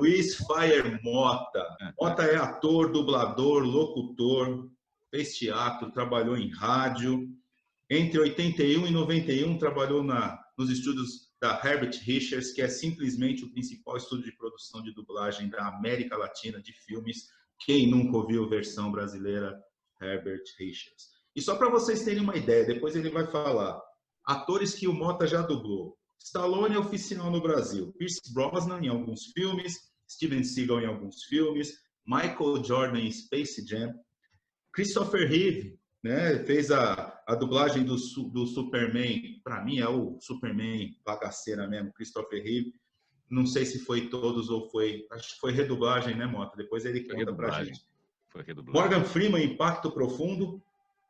Luiz Fire Mota. Mota é ator, dublador, locutor, fez teatro, trabalhou em rádio. Entre 81 e 91, trabalhou nos estúdios da Herbert Richards, que é simplesmente o principal estúdio de produção de dublagem da América Latina de filmes. Quem nunca ouviu a versão brasileira Herbert Richards? E só para vocês terem uma ideia, depois ele vai falar. Atores que o Mota já dublou. Stallone é oficial no Brasil. Pierce Brosnan em alguns filmes. Steven Seagal em alguns filmes. Michael Jordan em Space Jam. Christopher Reeve, né, fez a dublagem do Superman. Para mim é o Superman bagaceira mesmo, Christopher Reeve. Não sei se foi todos ou foi... Acho que foi redublagem, né, Mota? Depois ele conta pra gente. Foi redublagem. Morgan Freeman, Impacto Profundo.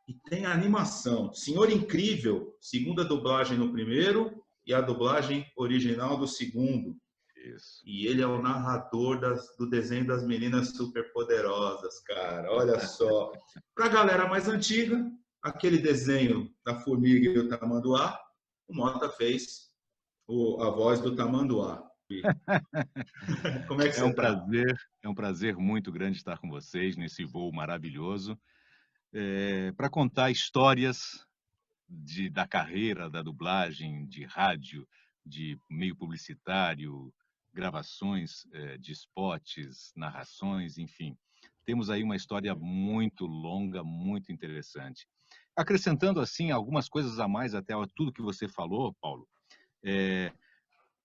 E tem a animação. Senhor Incrível, segunda dublagem no primeiro e a dublagem original do segundo. Isso. E ele é o narrador do desenho das Meninas Superpoderosas, cara. Olha só. Para a galera mais antiga, aquele desenho da Formiga e o Tamanduá, o Mota fez a voz do Tamanduá. Como é que você tá? É um prazer muito grande estar com vocês nesse voo maravilhoso. Para contar histórias da carreira da dublagem, de rádio, de meio publicitário, gravações de spots, narrações, enfim. Temos aí uma história muito longa, muito interessante. Acrescentando, assim, algumas coisas a mais até a tudo que você falou, Paulo.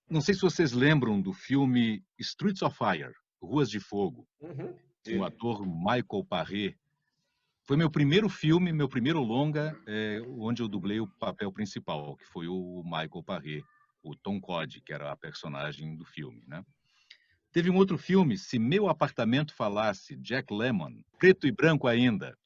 Não sei se vocês lembram do filme Streets of Fire, Ruas de Fogo, com o ator Michael Paré. Foi meu primeiro filme, meu primeiro longa, onde eu dublei o papel principal, que foi o Michael Paré, o Tom Cod, que era a personagem do filme, né? Teve um outro filme, Se Meu Apartamento Falasse, Jack Lemmon, preto e branco ainda.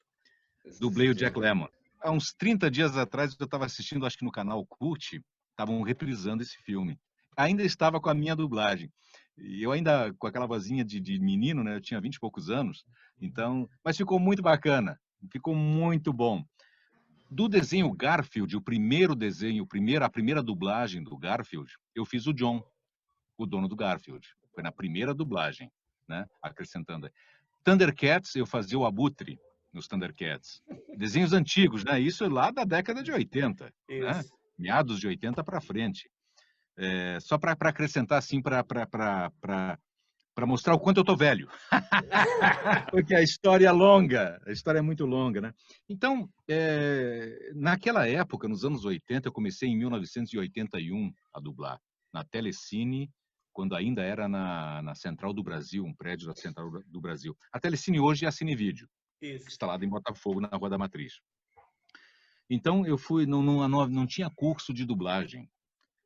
Dublei o Jack Lemmon. Há uns 30 dias atrás, eu estava assistindo, acho que no canal Cult, estavam reprisando esse filme. Ainda estava com a minha dublagem. E eu ainda, com aquela vozinha de menino, né? Eu tinha 20 e poucos anos. Então, mas ficou muito bacana. Ficou muito bom. Do desenho Garfield, o primeiro desenho, a primeira dublagem do Garfield, eu fiz o John, o dono do Garfield. Foi na primeira dublagem, né? Acrescentando. Thundercats, eu fazia o Abutre nos Thundercats. Desenhos antigos, né? Isso lá da década de 80, né? Meados de 80 para frente. Só para acrescentar, assim, para mostrar o quanto eu tô velho. Porque a história é longa, a história é muito longa, né? Então, naquela época, nos anos 80, eu comecei em 1981 a dublar, na Telecine, quando ainda era na Central do Brasil, um prédio da Central do Brasil. A Telecine hoje é a Cinevídeo, instalada em Botafogo, na Rua da Matriz. Então, eu fui, não tinha curso de dublagem.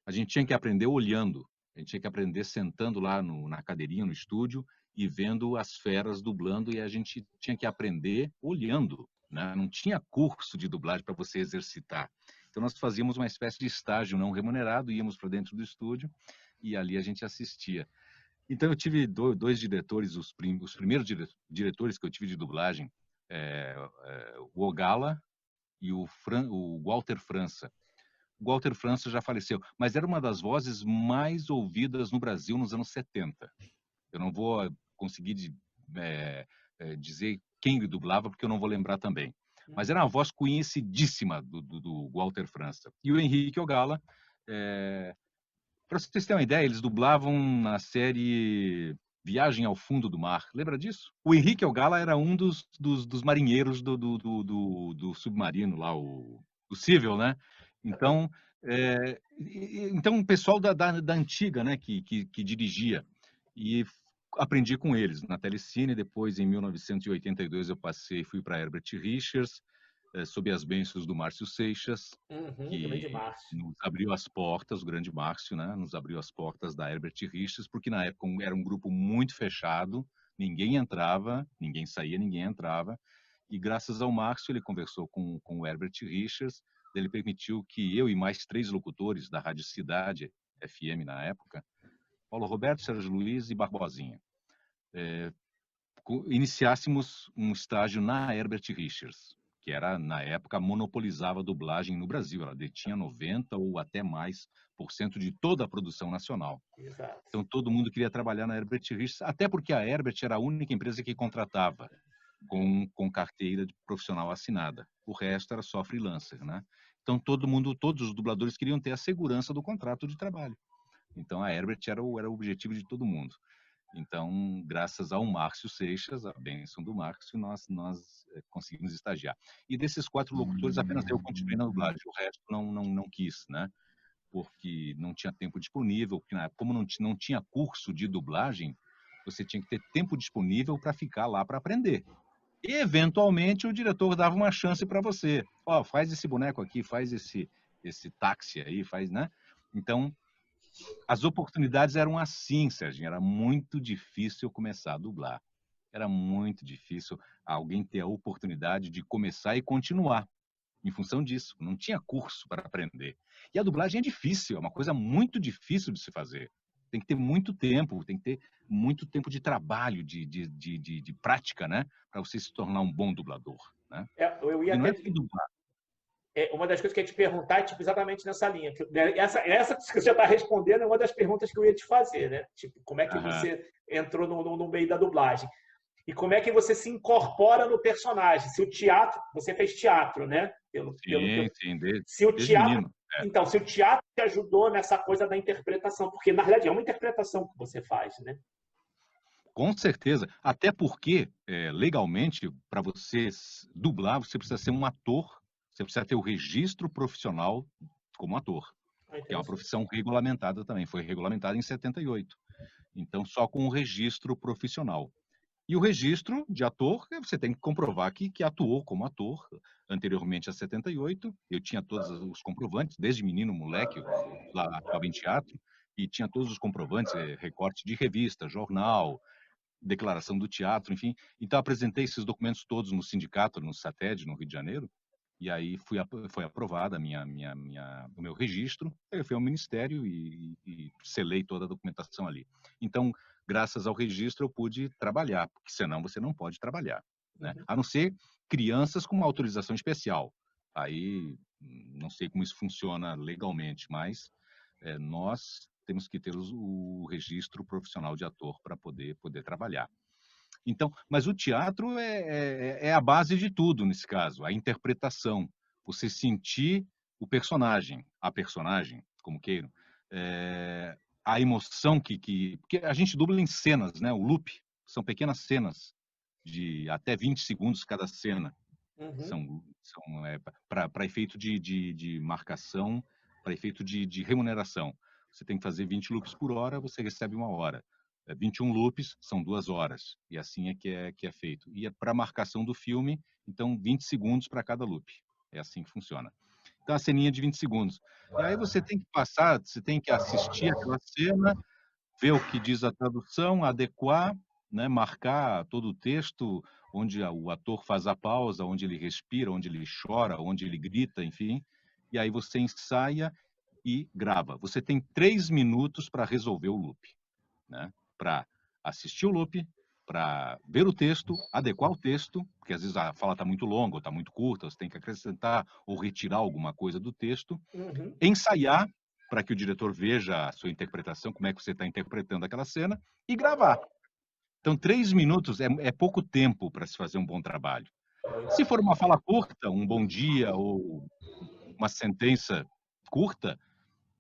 A gente tinha que aprender olhando, a gente tinha que aprender sentando lá na cadeirinha, no estúdio, e vendo as feras dublando, e a gente tinha que aprender olhando, né? Não tinha curso de dublagem para você exercitar. Então, nós fazíamos uma espécie de estágio não remunerado, íamos para dentro do estúdio, e ali a gente assistia. Então, eu tive dois diretores, os primeiros diretores que eu tive de dublagem, o Ogala e o Walter França. O Walter França já faleceu, mas era uma das vozes mais ouvidas no Brasil nos anos 70. Eu não vou conseguir dizer quem ele dublava, porque eu não vou lembrar também. Mas era uma voz conhecidíssima do Walter França. E o Henrique Ogala, para vocês terem uma ideia, eles dublavam na série Viagem ao Fundo do Mar. Lembra disso? O Henrique Ogala era um dos marinheiros do submarino lá, o Cível, né? Então, então o pessoal da antiga, né, que dirigia. E aprendi com eles na Telecine. Depois, em 1982, eu fui para Herbert Richards, sob as bênçãos do Márcio Seixas, que nos abriu as portas, o grande Márcio, né, nos abriu as portas da Herbert Richards, porque na época era um grupo muito fechado, ninguém entrava, ninguém saía, ninguém entrava. E graças ao Márcio, ele conversou com o Herbert Richards, ele permitiu que eu e mais 3 locutores da Rádio Cidade FM na época, Paulo Roberto, Sérgio Luiz e Barbosinha, iniciássemos um estágio na Herbert Richards, que era, na época, monopolizava a dublagem no Brasil. Ela detinha 90 ou até mais por cento de toda a produção nacional. Exato. Então, todo mundo queria trabalhar na Herbert Richards, até porque a Herbert era a única empresa que contratava com carteira de profissional assinada. O resto era só freelancer, né? Então, todos os dubladores queriam ter a segurança do contrato de trabalho. Então, a Herbert era o objetivo de todo mundo. Então, graças ao Márcio Seixas, a bênção do Márcio, nós conseguimos estagiar. E desses 4 locutores, apenas eu continuei na dublagem, o resto não quis, né? Porque não tinha tempo disponível, porque como não tinha curso de dublagem, você tinha que ter tempo disponível para ficar lá para aprender. E, eventualmente, o diretor dava uma chance para você. Ó, faz esse boneco aqui, faz esse táxi aí, faz, né? Então, as oportunidades eram assim, Serginho. Era muito difícil começar a dublar. Era muito difícil alguém ter a oportunidade de começar e continuar em função disso. Não tinha curso para aprender. E a dublagem é difícil, é uma coisa muito difícil de se fazer. Tem que ter muito tempo, tem que ter muito tempo de trabalho, de prática, né? Para você se tornar um bom dublador, né? Eu ia E não é até só dublar. uma das coisas que eu ia te perguntar é tipo, exatamente nessa linha. Essa que você já está respondendo é uma das perguntas que eu ia te fazer, né? Tipo, como é que você entrou no meio da dublagem? E como é que você se incorpora no personagem? Se o teatro, você fez teatro, né? Sim, se o desde teatro, menino. então, se o teatro te ajudou nessa coisa da interpretação, porque na realidade é uma interpretação que você faz, né? Com certeza. Até porque, legalmente, para você dublar, você precisa ser um ator, você precisa ter o registro profissional como ator, que é uma profissão regulamentada também. Foi regulamentada em 78. Então, só com o registro profissional. E o registro de ator, você tem que comprovar que atuou como ator anteriormente a 78. Eu tinha todos os comprovantes, desde menino, moleque, lá atuava em teatro, e tinha todos os comprovantes, recorte de revista, jornal, declaração do teatro, enfim. Então, apresentei esses documentos todos no sindicato, no SATED, no Rio de Janeiro, e aí foi aprovada o meu registro. Eu fui ao Ministério e selei toda a documentação ali. Então, graças ao registro, eu pude trabalhar, porque senão você não pode trabalhar, né? A não ser crianças com uma autorização especial. Aí, não sei como isso funciona legalmente, mas nós temos que ter o registro profissional de ator para poder trabalhar. Então, mas o teatro é a base de tudo nesse caso, a interpretação, você sentir o personagem, a personagem, como queiram, a emoção porque a gente dubla em cenas, né? O loop são pequenas cenas de até 20 segundos cada cena. São para efeito de marcação, para efeito de remuneração. Você tem que fazer 20 loops por hora, você recebe 1 hora. 21 loops são 2 horas. E assim que é feito. E para marcação do filme, então 20 segundos para cada loop. É assim que funciona. Então a ceninha de 20 segundos. E aí você tem que passar, você tem que assistir aquela cena, ver o que diz a tradução, adequar, né, marcar todo o texto, onde o ator faz a pausa, onde ele respira, onde ele chora, onde ele grita, enfim. E aí você ensaia e grava. Você tem 3 minutos para resolver o loop, né? Para assistir o loop, para ver o texto, adequar o texto, porque às vezes a fala está muito longa ou está muito curta, você tem que acrescentar ou retirar alguma coisa do texto, ensaiar para que o diretor veja a sua interpretação, como é que você está interpretando aquela cena, e gravar. Então, 3 minutos é pouco tempo para se fazer um bom trabalho. Se for uma fala curta, um bom dia ou uma sentença curta,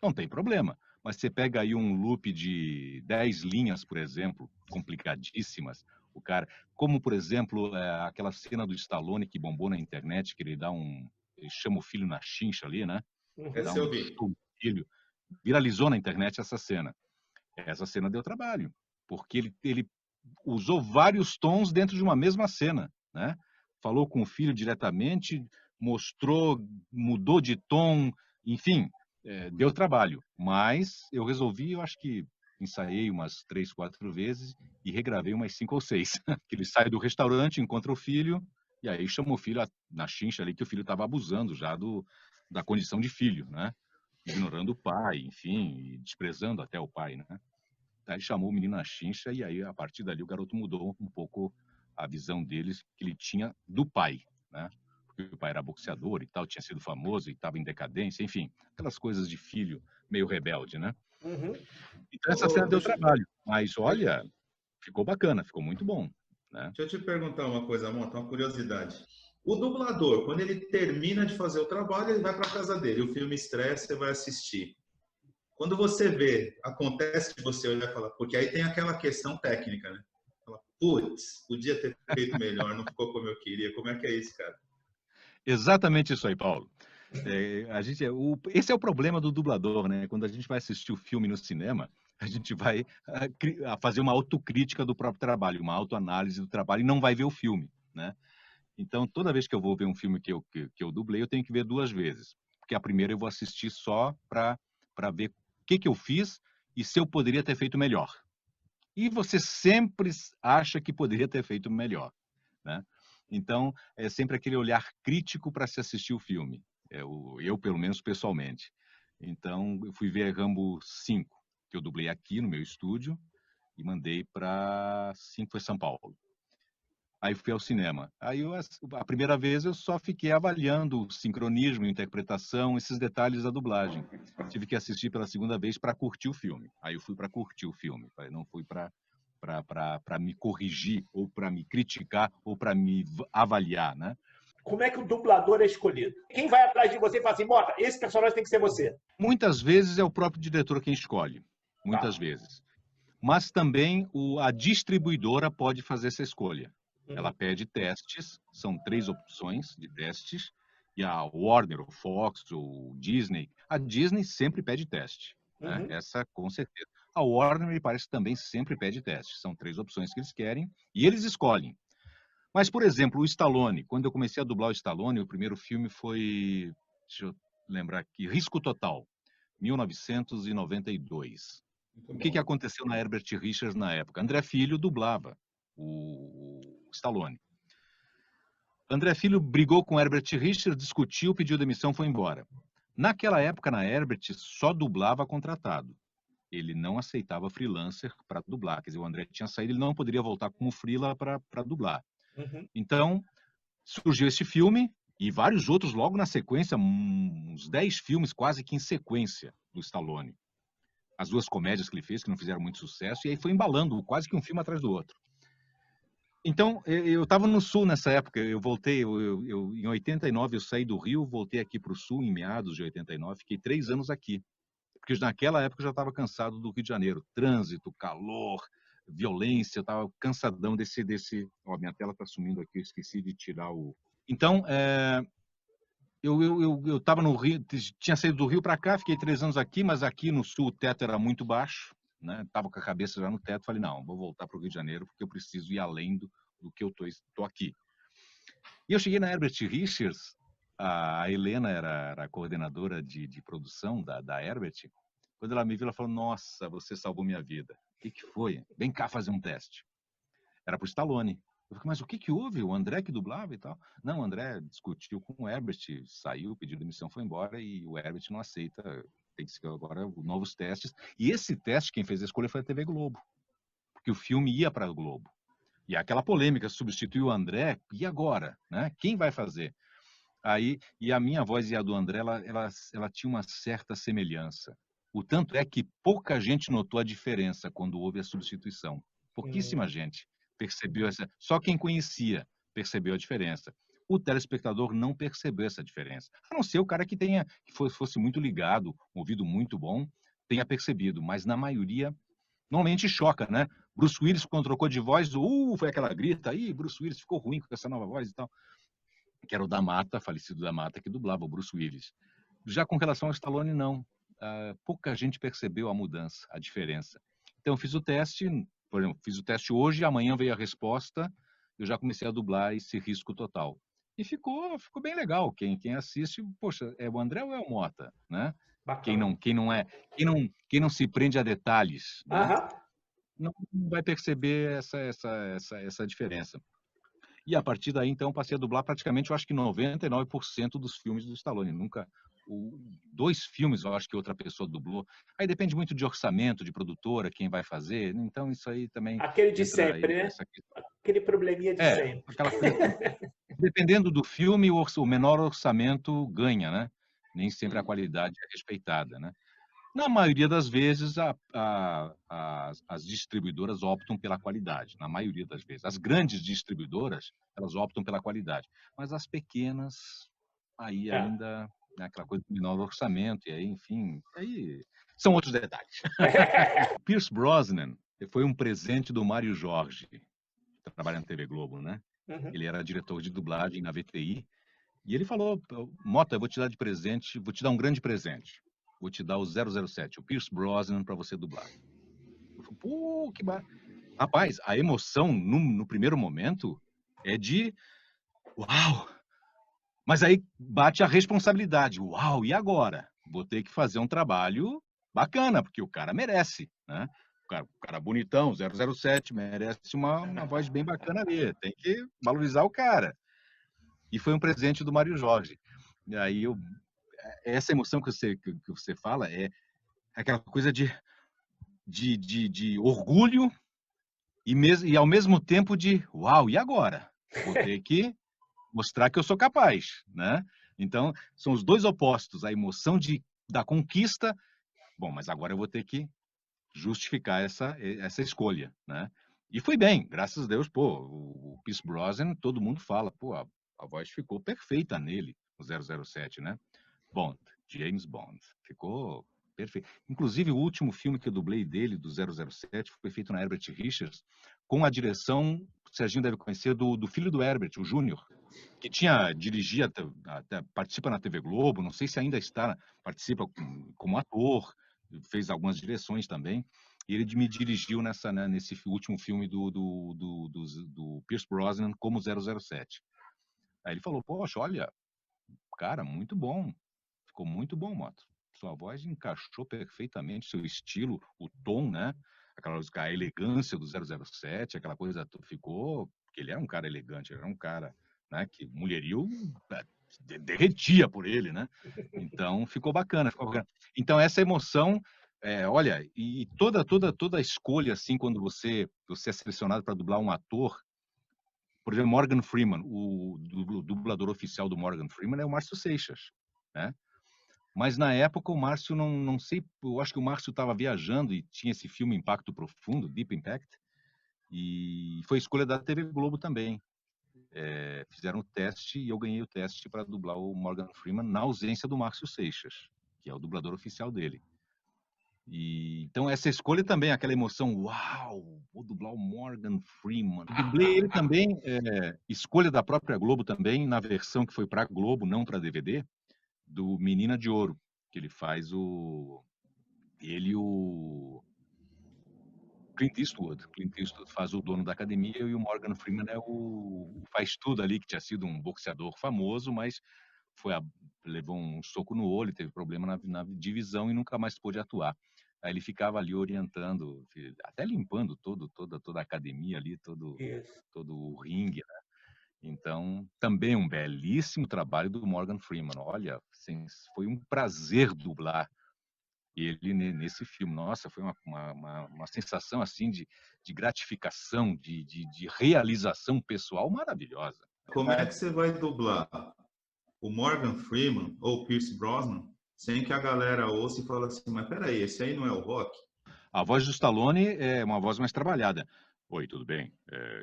não tem problema. Mas você pega aí um loop de 10 linhas, por exemplo, complicadíssimas, o cara, como por exemplo, aquela cena do Stallone que bombou na internet, que ele chama o filho na chincha ali, né? Dá Essa eu vi. filho. Viralizou na internet essa cena. Essa cena deu trabalho, porque ele usou vários tons dentro de uma mesma cena, né? Falou com o filho diretamente, mostrou, mudou de tom, enfim, deu trabalho. Mas eu resolvi, eu acho que ensaiei umas 3, 4 vezes e regravei umas 5 ou 6. Que ele sai do restaurante, encontra o filho, e aí chama o filho na chincha ali, que o filho estava abusando já da condição de filho, né? Ignorando o pai, enfim, e desprezando até o pai, né? Aí chamou o menino na chincha e aí, a partir dali, o garoto mudou um pouco a visão deles que ele tinha do pai, né? porque o pai era boxeador e tal, tinha sido famoso e estava em decadência, enfim, aquelas coisas de filho meio rebelde, né? Uhum. Então essa cena deu trabalho, mas olha, ficou bacana, ficou muito bom, né? Deixa eu te perguntar uma coisa, Monta, uma curiosidade. O dublador, quando ele termina de fazer o trabalho, ele vai para casa dele, o filme estreia, você vai assistir. Quando você vê, acontece de você olhar e falar, porque aí tem aquela questão técnica, né? Fala, putz, podia ter feito melhor, não ficou como eu queria. Como é que é isso, cara? Exatamente isso aí, Paulo. Esse é o problema do dublador, né? Quando a gente vai assistir o filme no cinema, a gente vai fazer uma autocrítica do próprio trabalho, uma autoanálise do trabalho e não vai ver o filme, né? Então, toda vez que eu vou ver um filme que eu dublei, eu tenho que ver 2 vezes. Porque a primeira eu vou assistir só para ver o que eu fiz e se eu poderia ter feito melhor. E você sempre acha que poderia ter feito melhor, né? Então, é sempre aquele olhar crítico para se assistir o filme. Eu, pelo menos, pessoalmente. Então, eu fui ver Rambo 5, que eu dublei aqui no meu estúdio e mandei para 5 foi São Paulo. Aí fui ao cinema. Aí a primeira vez eu só fiquei avaliando o sincronismo, interpretação, esses detalhes da dublagem. Tive que assistir pela segunda vez para curtir o filme. Aí eu fui para curtir o filme, não fui para me corrigir ou para me criticar ou para me avaliar, né? Como é que o dublador é escolhido? Quem vai atrás de você e fala assim, Mota, esse personagem tem que ser você? Muitas vezes é o próprio diretor quem escolhe. Muitas vezes. Mas também a distribuidora pode fazer essa escolha. Ela pede testes, são 3 opções de testes, e a Warner, o Fox, o Disney, a Disney sempre pede teste, né? Essa com certeza. A Warner, me parece, também sempre pede teste. São 3 opções que eles querem e eles escolhem. Mas, por exemplo, o Stallone, quando eu comecei a dublar o Stallone, o primeiro filme foi, deixa eu lembrar aqui, Risco Total, 1992. O que aconteceu na Herbert Richards na época? André Filho dublava o Stallone. André Filho brigou com Herbert Richards, discutiu, pediu demissão, foi embora. Naquela época, na Herbert, só dublava contratado. Ele não aceitava freelancer para dublar. Quer dizer, o André tinha saído, ele não poderia voltar como freela para dublar. Então, surgiu esse filme e vários outros logo na sequência, uns 10 filmes quase que em sequência do Stallone. As 2 comédias que ele fez, que não fizeram muito sucesso, e aí foi embalando quase que um filme atrás do outro. Então, eu estava no Sul nessa época, eu voltei, em 89 eu saí do Rio, voltei aqui para o Sul em meados de 89, fiquei 3 anos aqui, porque naquela época eu já estava cansado do Rio de Janeiro, trânsito, calor, violência, eu estava cansadão desse... Ó, minha tela está sumindo aqui, eu esqueci de tirar o... Então, eu estava no Rio, tinha saído do Rio para cá, fiquei 3 anos aqui, mas aqui no Sul o teto era muito baixo, né? Tava com a cabeça já no teto, falei, não, vou voltar para o Rio de Janeiro, porque eu preciso ir além do que eu tô aqui. E eu cheguei na Herbert Richards, a Helena era a coordenadora de produção da Herbert. Quando ela me viu, ela falou, nossa, você salvou minha vida. O que foi? Vem cá fazer um teste. Era para o Stallone. Eu falei, mas o que houve? O André que dublava e tal? Não, o André discutiu com o Herbert, saiu, pediu demissão, foi embora e o Herbert não aceita. Tem que ser agora novos testes. E esse teste, quem fez a escolha foi a TV Globo. Porque o filme ia para o Globo. E aquela polêmica, substituiu o André, e agora? Né? Quem vai fazer? Aí, e a minha voz e a do André, ela tinha uma certa semelhança. O tanto é que pouca gente notou a diferença quando houve a substituição. Pouquíssima gente percebeu essa. Só quem conhecia percebeu a diferença. O telespectador não percebeu essa diferença. A não ser o cara que fosse muito ligado, um ouvido muito bom, tenha percebido. Mas na maioria, normalmente choca, né? Bruce Willis, quando trocou de voz, foi aquela grita, aí Bruce Willis ficou ruim com essa nova voz e tal. Que era o da Mata, falecido da Mata, que dublava o Bruce Willis. Já com relação ao Stallone, não. Pouca gente percebeu a mudança, a diferença. Então, eu fiz o teste, por exemplo, fiz o teste hoje, amanhã veio a resposta, eu já comecei a dublar esse Risco Total. E ficou bem legal. Quem assiste, poxa, é o André ou é o Mota, né? Quem não se prende a detalhes, né? Não vai perceber essa diferença. E a partir daí, então, passei a dublar praticamente, eu acho que 99% dos filmes do Stallone. Nunca... 2 filmes, eu acho que outra pessoa dublou. Aí depende muito de orçamento, de produtora, quem vai fazer. Então, isso aí também... Aquele de sempre, né? Aquele probleminha de sempre. Aquela coisa... dependendo do filme, o menor orçamento ganha, né? Nem sempre a qualidade é respeitada, né? Na maioria das vezes, as distribuidoras optam pela qualidade, na maioria das vezes. As grandes distribuidoras, elas optam pela qualidade, mas as pequenas, aí ainda é aquela coisa do menor orçamento, e aí, enfim, aí são outros detalhes. Pierce Brosnan foi um presente do Mário Jorge, que trabalha na TV Globo, né? Uhum. Ele era diretor de dublagem na VTI, e ele falou, Mota, eu vou te dar de presente, vou te dar um grande presente. Vou te dar o 007, o Pierce Brosnan, para você dublar. Eu falei, pô, que bar... Rapaz, a emoção no primeiro momento é de uau! Mas aí bate a responsabilidade. Uau, e agora? Vou ter que fazer um trabalho bacana, porque o cara merece, né? O cara bonitão, 007, merece uma voz bem bacana ali. Tem que valorizar o cara. E foi um presente do Mário Jorge. E aí essa emoção que você fala é aquela coisa de orgulho e ao mesmo tempo de uau, e agora? Vou ter que mostrar que eu sou capaz, né? Então, são os dois opostos, a emoção da conquista, bom, mas agora eu vou ter que justificar essa escolha, né? E foi bem, graças a Deus, pô, o Pierce Brosnan, todo mundo fala, pô, a voz ficou perfeita nele, o 007, né? Bond, James Bond, ficou perfeito. Inclusive, o último filme que eu dublei dele, do 007, foi feito na Herbert Richards, com a direção, o Serginho deve conhecer, do filho do Herbert, o Júnior, que dirigia, até participa na TV Globo, não sei se ainda está, participa como ator, fez algumas direções também, e ele me dirigiu nesse último filme do Pierce Brosnan como 007. Aí ele falou, poxa, olha, cara, muito bom, ficou muito bom, Moto. Sua voz encaixou perfeitamente, seu estilo, o tom, né? A elegância do 007, aquela coisa ficou... Porque ele era um cara elegante, ele era um cara, né, que mulherio derretia por ele, né? Então ficou bacana, ficou bacana. Então essa emoção, olha, e toda a escolha assim, quando você é selecionado para dublar um ator, por exemplo, Morgan Freeman, o dublador oficial do Morgan Freeman é o Márcio Seixas, né? Mas na época o Márcio não sei, eu acho que o Márcio estava viajando e tinha esse filme Impacto Profundo, Deep Impact, e foi escolha da TV Globo também. Fizeram o teste e eu ganhei o teste para dublar o Morgan Freeman na ausência do Márcio Seixas, que é o dublador oficial dele. E então essa escolha também, aquela emoção, uau, vou dublar o Morgan Freeman. Dublei ele também, escolha da própria Globo também, na versão que foi para Globo, não para DVD, do Menina de Ouro, que ele faz o Clint Eastwood faz o dono da academia e o Morgan Freeman é o faz tudo ali, que tinha sido um boxeador famoso, mas levou um soco no olho, teve problema na divisão e nunca mais pôde atuar. Aí ele ficava ali orientando, até limpando toda a academia ali, todo o ringue, né? Então, também um belíssimo trabalho do Morgan Freeman. Olha, foi um prazer dublar ele nesse filme. Nossa, foi uma sensação assim de gratificação, de realização pessoal maravilhosa. Como é que você vai dublar o Morgan Freeman ou o Pierce Brosnan sem que a galera ouça e fale assim, mas peraí, esse aí não é o Rock? A voz do Stallone é uma voz mais trabalhada. Oi, tudo bem?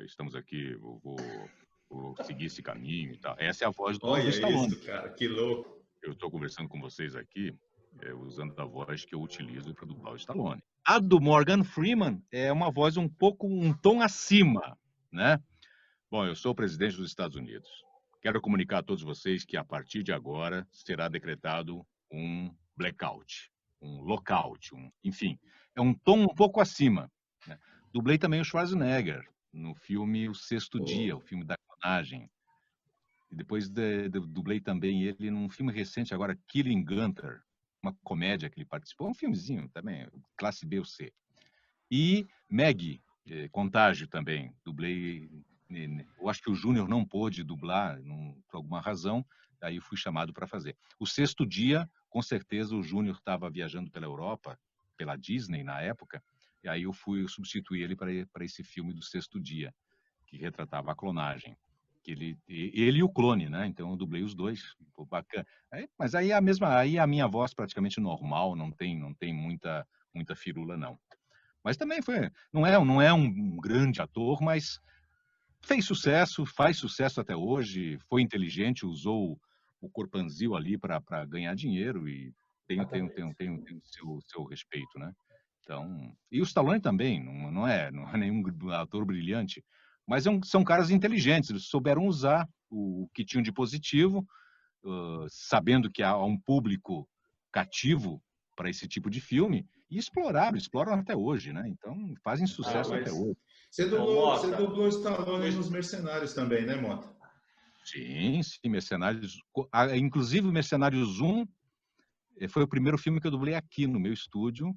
Estamos aqui, vou seguir esse caminho e tal. Essa é a voz do Stallone. Isso, cara, que louco. Eu estou conversando com vocês aqui, usando a voz que eu utilizo para dublar o Stallone. A do Morgan Freeman é uma voz um tom acima, né? Bom, eu sou o presidente dos Estados Unidos. Quero comunicar a todos vocês que a partir de agora será decretado um blackout, um lockout, enfim, é um tom um pouco acima, né? Dublei também o Schwarzenegger no filme O Sexto Dia, o filme da clonagem. E depois dublei também ele num filme recente agora, Killing Gunther, uma comédia que ele participou, um filmezinho também, classe B ou C. E Maggie, Contágio também, dublei. Eu acho que o Júnior não pôde dublar por alguma razão, aí fui chamado para fazer. O Sexto Dia, com certeza o Júnior estava viajando pela Europa, pela Disney na época, e aí eu fui substituir ele para esse filme do Sexto Dia, que retratava a clonagem. ele e o clone, né? Então eu dublei os dois, pô, bacana. Mas aí a minha voz praticamente normal, não tem muita firula não. Mas também não é um grande ator, mas fez sucesso, faz sucesso até hoje, foi inteligente, usou o corpanzil ali para ganhar dinheiro e tem o seu respeito, né? Então, e o Stallone também, não é nenhum ator brilhante, mas são caras inteligentes, eles souberam usar o que tinham de positivo, sabendo que há um público cativo para esse tipo de filme, e exploram até hoje, né? Então, fazem sucesso até hoje. Você dublou Stallone nos Mercenários também, né, Mota? Sim, Mercenários. Inclusive, Mercenários 1 foi o primeiro filme que eu dublei aqui no meu estúdio,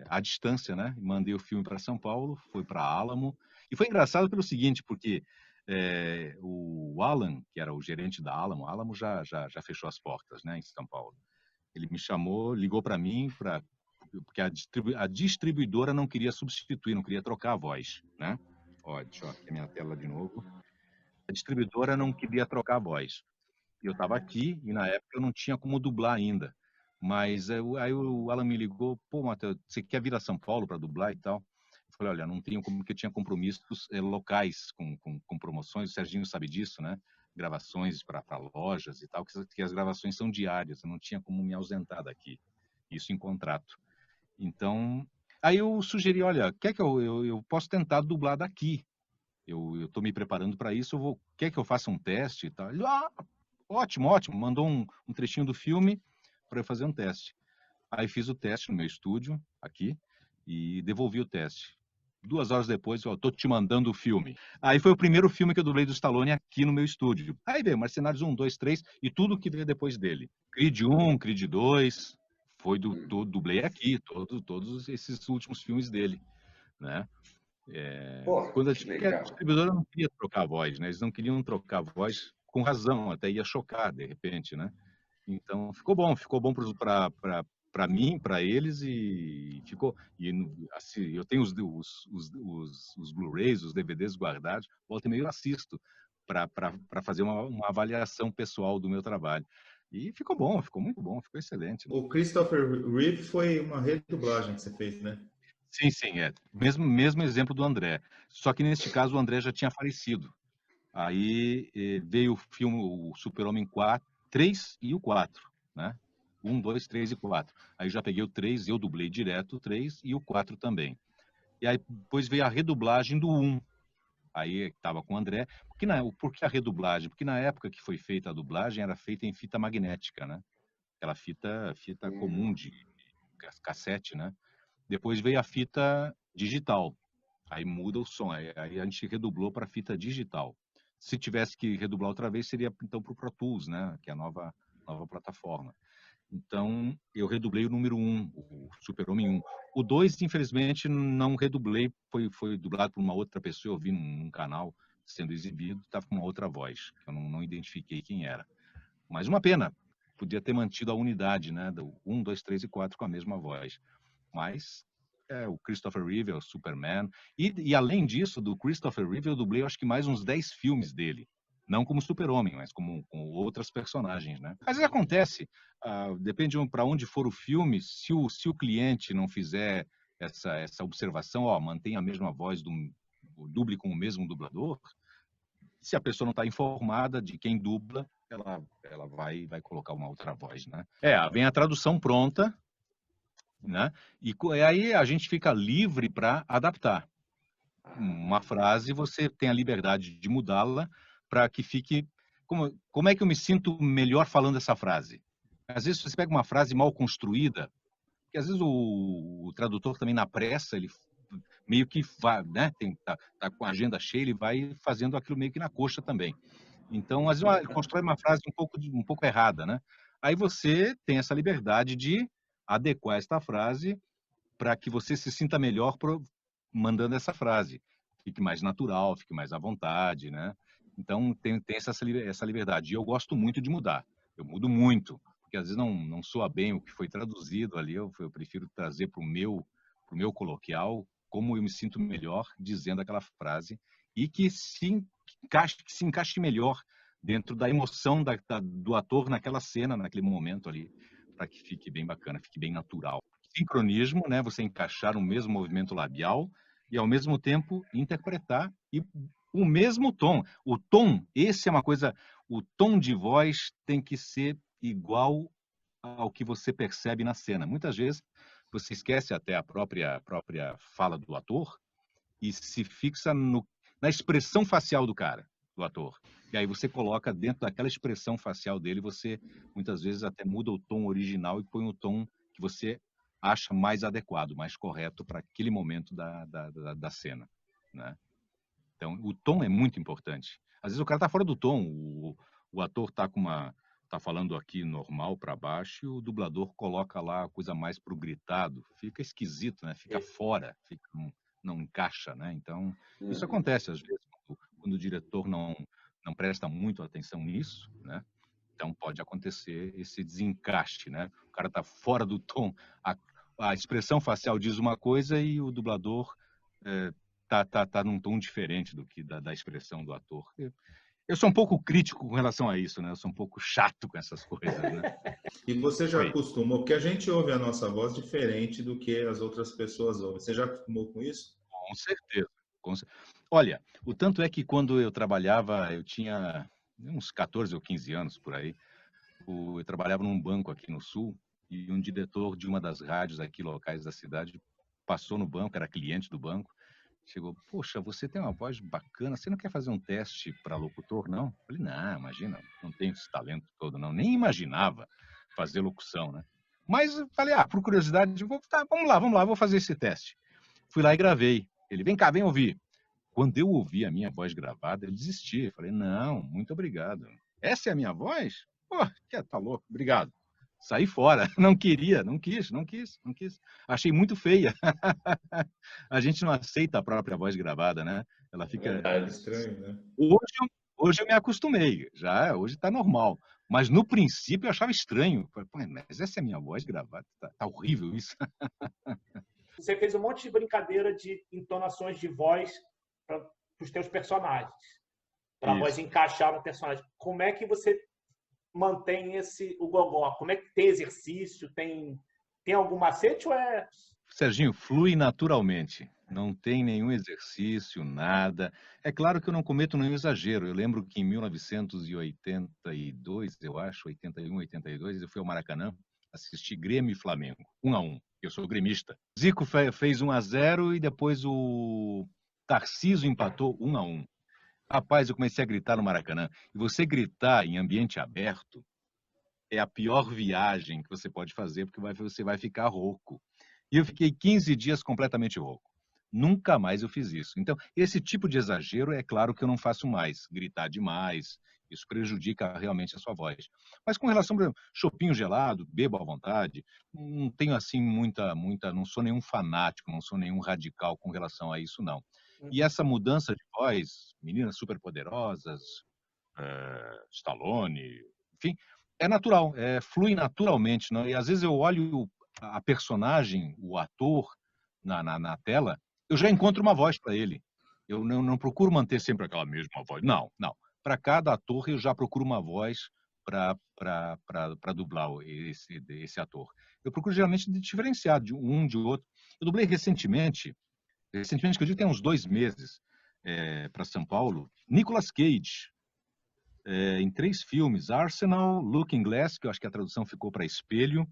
à distância, né? Mandei o filme para São Paulo, foi para Alamo. E foi engraçado pelo seguinte, porque o Alan, que era o gerente da Alamo já fechou as portas, né, em São Paulo. Ele me chamou, ligou para mim, porque a distribuidora não queria substituir, não queria trocar a voz, né? Ó, deixa eu aqui a minha tela de novo. A distribuidora não queria trocar a voz. Eu estava aqui e na época eu não tinha como dublar ainda. Mas aí o Alan me ligou, pô, Matheus, você quer vir a São Paulo para dublar e tal? Eu falei, olha, não tenho como, porque eu tinha compromissos locais com promoções, o Serginho sabe disso, né? Gravações para lojas e tal, que as gravações são diárias, eu não tinha como me ausentar daqui, isso em contrato. Então, aí eu sugeri, olha, quer que eu posso tentar dublar daqui? Eu estou me preparando para isso, quer que eu faça um teste e tal? Ele, ótimo, mandou um trechinho do filme para eu fazer um teste. Aí fiz o teste no meu estúdio, aqui, e devolvi o teste. 2 horas depois, eu tô te mandando o filme. Aí foi o primeiro filme que eu dublei do Stallone aqui no meu estúdio. Aí veio Mercenários 1, 2, 3 e tudo que veio depois dele. Creed 1, Creed 2, dublei aqui, todos esses últimos filmes dele, né? Quando a distribuidora não queria trocar a voz, né? Eles não queriam trocar a voz com razão, até ia chocar de repente, né? Então ficou bom para mim, para eles e ficou. E assim, eu tenho os Blu-rays, os DVDs guardados, volta e meio eu assisto para fazer uma avaliação pessoal do meu trabalho. E ficou bom, ficou muito bom, ficou excelente. Né? O Christopher Reeve foi uma redublagem que você fez, né? Sim, é. Mesmo exemplo do André. Só que neste caso o André já tinha falecido. Aí veio o filme, o Super-Homem 3 e o 4, né? 1, 2, 3 e 4. Aí já peguei o 3, eu dublei direto o 3 e o 4 também. E aí depois veio a redublagem do 1. Aí estava com o André. Por que a redublagem? Porque na época que foi feita a dublagem era feita em fita magnética, né? Aquela fita comum de cassete, né? Depois veio a fita digital. Aí muda o som. Aí a gente redublou para fita digital. Se tivesse que redublar outra vez, seria então para o Pro Tools, né? Que é a nova plataforma. Então, eu redublei o número 1, o Super-Homem 1. O 2, infelizmente, não redublei, foi dublado por uma outra pessoa, eu vi num canal sendo exibido, estava com uma outra voz, que eu não identifiquei quem era. Mas uma pena, podia ter mantido a unidade, né? Do 1, 2, 3 e 4 com a mesma voz. Mas o Christopher Reeve é o Superman. E além disso, do Christopher Reeve, eu dublei acho que mais uns 10 filmes dele. Não como Super-Homem, mas com outras personagens, né? Às vezes acontece, depende para onde for o filme, se o cliente não fizer essa observação, mantenha a mesma voz, duble com o mesmo dublador, se a pessoa não está informada de quem dubla, ela vai colocar uma outra voz, né? Vem a tradução pronta, né? E aí a gente fica livre para adaptar. Uma frase, você tem a liberdade de mudá-la para que fique... Como é que eu me sinto melhor falando essa frase? Às vezes você pega uma frase mal construída, que às vezes o tradutor também na pressa, ele meio que vai, né? Tá com a agenda cheia, ele vai fazendo aquilo meio que na coxa também. Então, às vezes ele constrói uma frase um pouco errada, né? Aí você tem essa liberdade de adequar esta frase para que você se sinta melhor mandando essa frase. Fique mais natural, fique mais à vontade, né? Então, tem essa liberdade. E eu gosto muito de mudar. Eu mudo muito, porque às vezes não soa bem o que foi traduzido ali. Eu prefiro trazer para o meu coloquial como eu me sinto melhor dizendo aquela frase e que sim, que se encaixe melhor dentro da emoção do ator naquela cena, naquele momento ali, para que fique bem bacana, fique bem natural. Sincronismo, né? Você encaixar o mesmo movimento labial e, ao mesmo tempo, interpretar e o mesmo tom. O tom, esse é uma coisa, o tom de voz tem que ser igual ao que você percebe na cena. Muitas vezes você esquece até a própria fala do ator e se fixa na expressão facial do cara, do ator. E aí você coloca dentro daquela expressão facial dele, você muitas vezes até muda o tom original e põe o tom que você acha mais adequado, mais correto para aquele momento da cena, né? Então, o tom é muito importante. Às vezes o cara está fora do tom, o ator está falando aqui normal para baixo e o dublador coloca lá a coisa mais pro gritado. Fica esquisito, né? Fica fora, não encaixa, né? Então, isso acontece às vezes quando o diretor não presta muito atenção nisso, né? Então, pode acontecer esse desencaixe, né? O cara está fora do tom, a expressão facial diz uma coisa e o dublador tá num tom diferente do que da expressão do ator. Eu sou um pouco crítico com relação a isso, né? Eu sou um pouco chato com essas coisas, né? E você já acostumou, porque a gente ouve a nossa voz diferente do que as outras pessoas ouvem. Você já acostumou com isso? Com certeza. Olha, o tanto é que quando eu trabalhava, eu tinha uns 14 ou 15 anos por aí, eu trabalhava num banco aqui no Sul e um diretor de uma das rádios aqui locais da cidade passou no banco, era cliente do banco, chegou, poxa, você tem uma voz bacana, você não quer fazer um teste para locutor, não? Eu falei, não, imagina, não tenho esse talento todo, não. Nem imaginava fazer locução, né? Mas eu falei, por curiosidade, tá, vamos lá, vou fazer esse teste. Fui lá e gravei. Ele, vem cá, vem ouvir. Quando eu ouvi a minha voz gravada, eu desisti. Eu falei, não, muito obrigado. Essa é a minha voz? Pô, tá louco, obrigado. Saí fora, não queria, não quis. Achei muito feia. A gente não aceita a própria voz gravada, né? Ela fica... estranho, né? Hoje eu me acostumei, hoje está normal. Mas no princípio eu achava estranho. Falei, mas essa é a minha voz gravada, tá horrível isso. Você fez um monte de brincadeira de entonações de voz para os teus personagens, para a voz encaixar no personagem. Como é que você mantém o gogó? Como é que tem exercício? Tem algum macete ou é... Serginho, flui naturalmente. Não tem nenhum exercício, nada. É claro que eu não cometo nenhum exagero. Eu lembro que em 1982, eu acho, 81, 82, eu fui ao Maracanã assistir Grêmio e Flamengo, 1-1. Eu sou gremista. Zico fez 1-0 e depois o Tarcísio empatou 1-1. Rapaz, eu comecei a gritar no Maracanã. E você gritar em ambiente aberto é a pior viagem que você pode fazer, porque você vai ficar rouco. E eu fiquei 15 dias completamente rouco. Nunca mais eu fiz isso. Então, esse tipo de exagero, é claro que eu não faço mais. Gritar demais, isso prejudica realmente a sua voz. Mas com relação, por exemplo, chopinho gelado, bebo à vontade, não tenho assim muita, não sou nenhum fanático, não sou nenhum radical com relação a isso, não. E essa mudança de voz, meninas superpoderosas, Stallone, enfim, é natural, flui naturalmente, não? E às vezes eu olho a personagem, o ator na tela, eu já encontro uma voz para ele. Eu não procuro manter sempre aquela mesma voz. Não. Para cada ator, eu já procuro uma voz para dublar esse ator. Eu procuro geralmente diferenciar de um de outro. Eu dublei recentemente que eu digo tem uns 2 meses, para São Paulo, Nicolas Cage, em 3 filmes: Arsenal, Looking Glass, que eu acho que a tradução ficou para Espelho,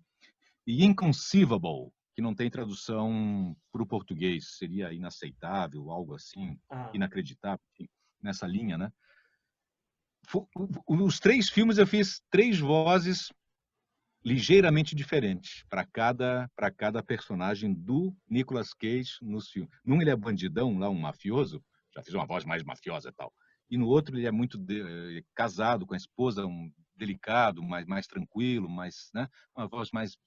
e Inconceivable, que não tem tradução para o português, seria inaceitável, algo assim, inacreditável, nessa linha, né? Os 3 filmes eu fiz 3 vozes ligeiramente diferentes para cada personagem do Nicolas Cage nos filmes. Num ele é bandidão, lá um mafioso, já fiz uma voz mais mafiosa e tal. E no outro ele é muito casado com a esposa, delicado, mais tranquilo, né? Uma voz mais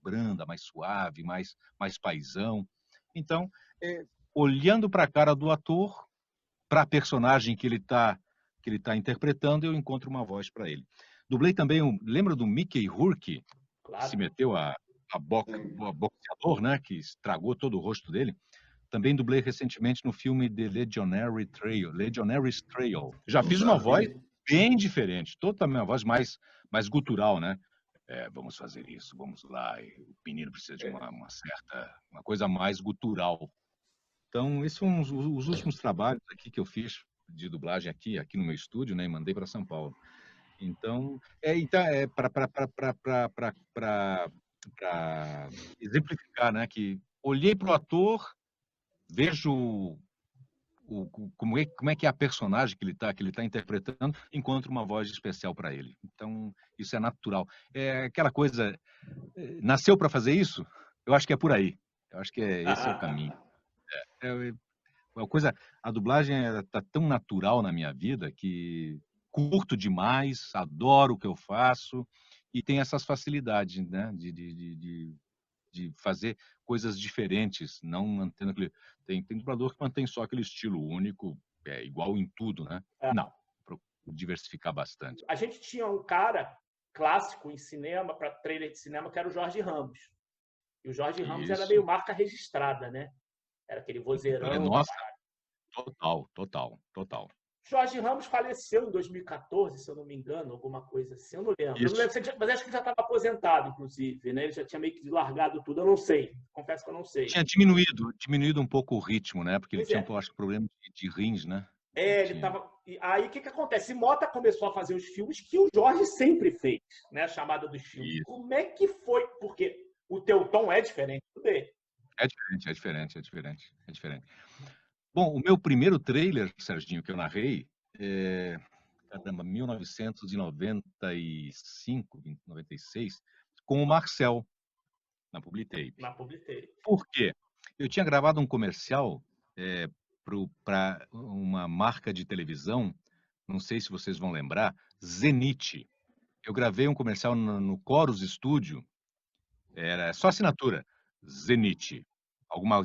branda, mais suave, mais paisão. Então, olhando para a cara do ator, para a personagem que ele está interpretando, eu encontro uma voz para ele. Dublei também, lembra do Mickey Rourke, claro, que se meteu a boxeador, né, que estragou todo o rosto dele? Também dublei recentemente no filme The Legionary's Trail. Já Não fiz uma voz sabia. bem diferente, totalmente uma voz mais gutural, né? Vamos fazer isso, vamos lá. E o menino precisa de uma coisa mais gutural. Então, esses são os últimos trabalhos aqui que eu fiz de dublagem aqui no meu estúdio, né? E mandei para São Paulo. Então, para exemplificar, né? Que olhei para o ator, vejo como é que é a personagem que ele tá interpretando, encontro uma voz especial para ele. Então, isso é natural. É aquela coisa, nasceu para fazer isso? Eu acho que é por aí. Eu acho que esse é o caminho. É, a dublagem tá tão natural na minha vida que curto demais, adoro o que eu faço e tem essas facilidades, né, de fazer coisas diferentes, não mantendo aquele... Tem dublador que mantém só aquele estilo único, igual em tudo, né? Não, procuro diversificar bastante. A gente tinha um cara clássico em cinema, para trailer de cinema, que era o Jorge Ramos. E o Jorge Ramos era meio marca registrada, né? Era aquele vozeirão. Nossa, total. Jorge Ramos faleceu em 2014, se eu não me engano, alguma coisa assim, eu não lembro. Eu não lembro, mas acho que ele já estava aposentado, inclusive, né? Ele já tinha meio que largado tudo, eu não sei. Confesso que eu não sei. Tinha diminuído um pouco o ritmo, né? Porque ele tinha, acho, problema de rins, né? Ele tava... Aí o que acontece? Mota começou a fazer os filmes que o Jorge sempre fez, né? A chamada dos filmes. Isso. Como é que foi? Porque o teu tom é diferente do dele. É diferente. Bom, o meu primeiro trailer, Serginho, que eu narrei, caramba, 1995, 96, com o Marcel, na Publitape. Por quê? Eu tinha gravado um comercial para uma marca de televisão, não sei se vocês vão lembrar, Zenith. Eu gravei um comercial no Chorus Studio, era só assinatura, Zenith.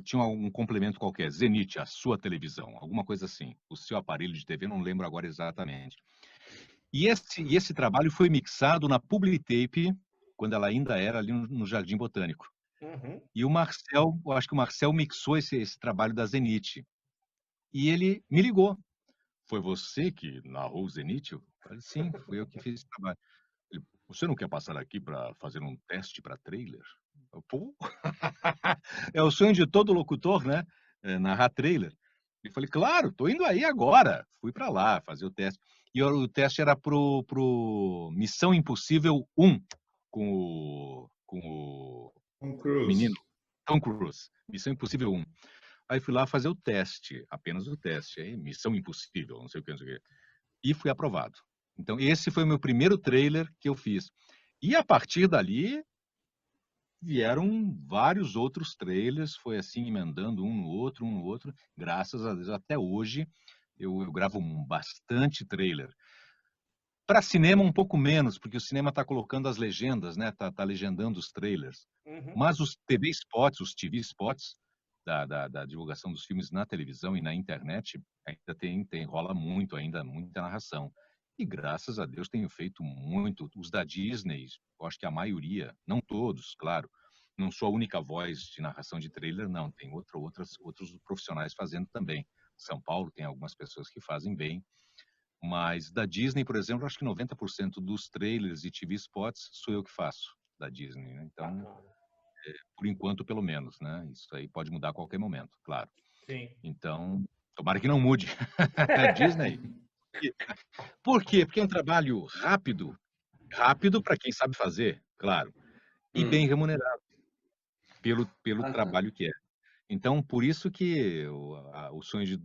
Tinha um complemento qualquer, Zenith, a sua televisão, alguma coisa assim, o seu aparelho de TV, não lembro agora exatamente. E esse trabalho foi mixado na Publitape, quando ela ainda era ali no Jardim Botânico. Uhum. E o Marcel, eu acho que o Marcel mixou esse trabalho da Zenith. E ele me ligou. Foi você que narrou o Zenith? Eu falei, sim, fui eu que fiz esse trabalho. Ele, você não quer passar aqui para fazer um teste para trailer? Pô, é o sonho de todo locutor, né? Narrar trailer. Eu falei, claro, tô indo aí agora. Fui para lá fazer o teste. E o teste era pro Missão Impossível 1, com o menino Tom Cruise. Missão Impossível 1. Aí fui lá fazer o teste, apenas o teste. Aí, Missão Impossível, não sei o que. E fui aprovado. Então, esse foi o meu primeiro trailer que eu fiz. E a partir dali, vieram vários outros trailers, foi assim, emendando um no outro. Graças a Deus, até hoje, eu gravo bastante trailer. Para cinema, um pouco menos, porque o cinema está colocando as legendas, né? Tá legendando os trailers. Uhum. Mas os TV spots, da divulgação dos filmes na televisão e na internet, ainda rola muito, ainda muita narração. E graças a Deus tenho feito muito. Os da Disney, eu acho que a maioria, não todos, claro. Não sou a única voz de narração de trailer, não. Tem outros profissionais fazendo também. São Paulo tem algumas pessoas que fazem bem. Mas da Disney, por exemplo, acho que 90% dos trailers e TV spots sou eu que faço, da Disney, né? Então, por enquanto, pelo menos, né? Isso aí pode mudar a qualquer momento, claro. Sim. Então, tomara que não mude. Disney. Por quê? Porque é um trabalho rápido para quem sabe fazer, claro, e bem remunerado pelo trabalho que é. Então, por isso que o sonho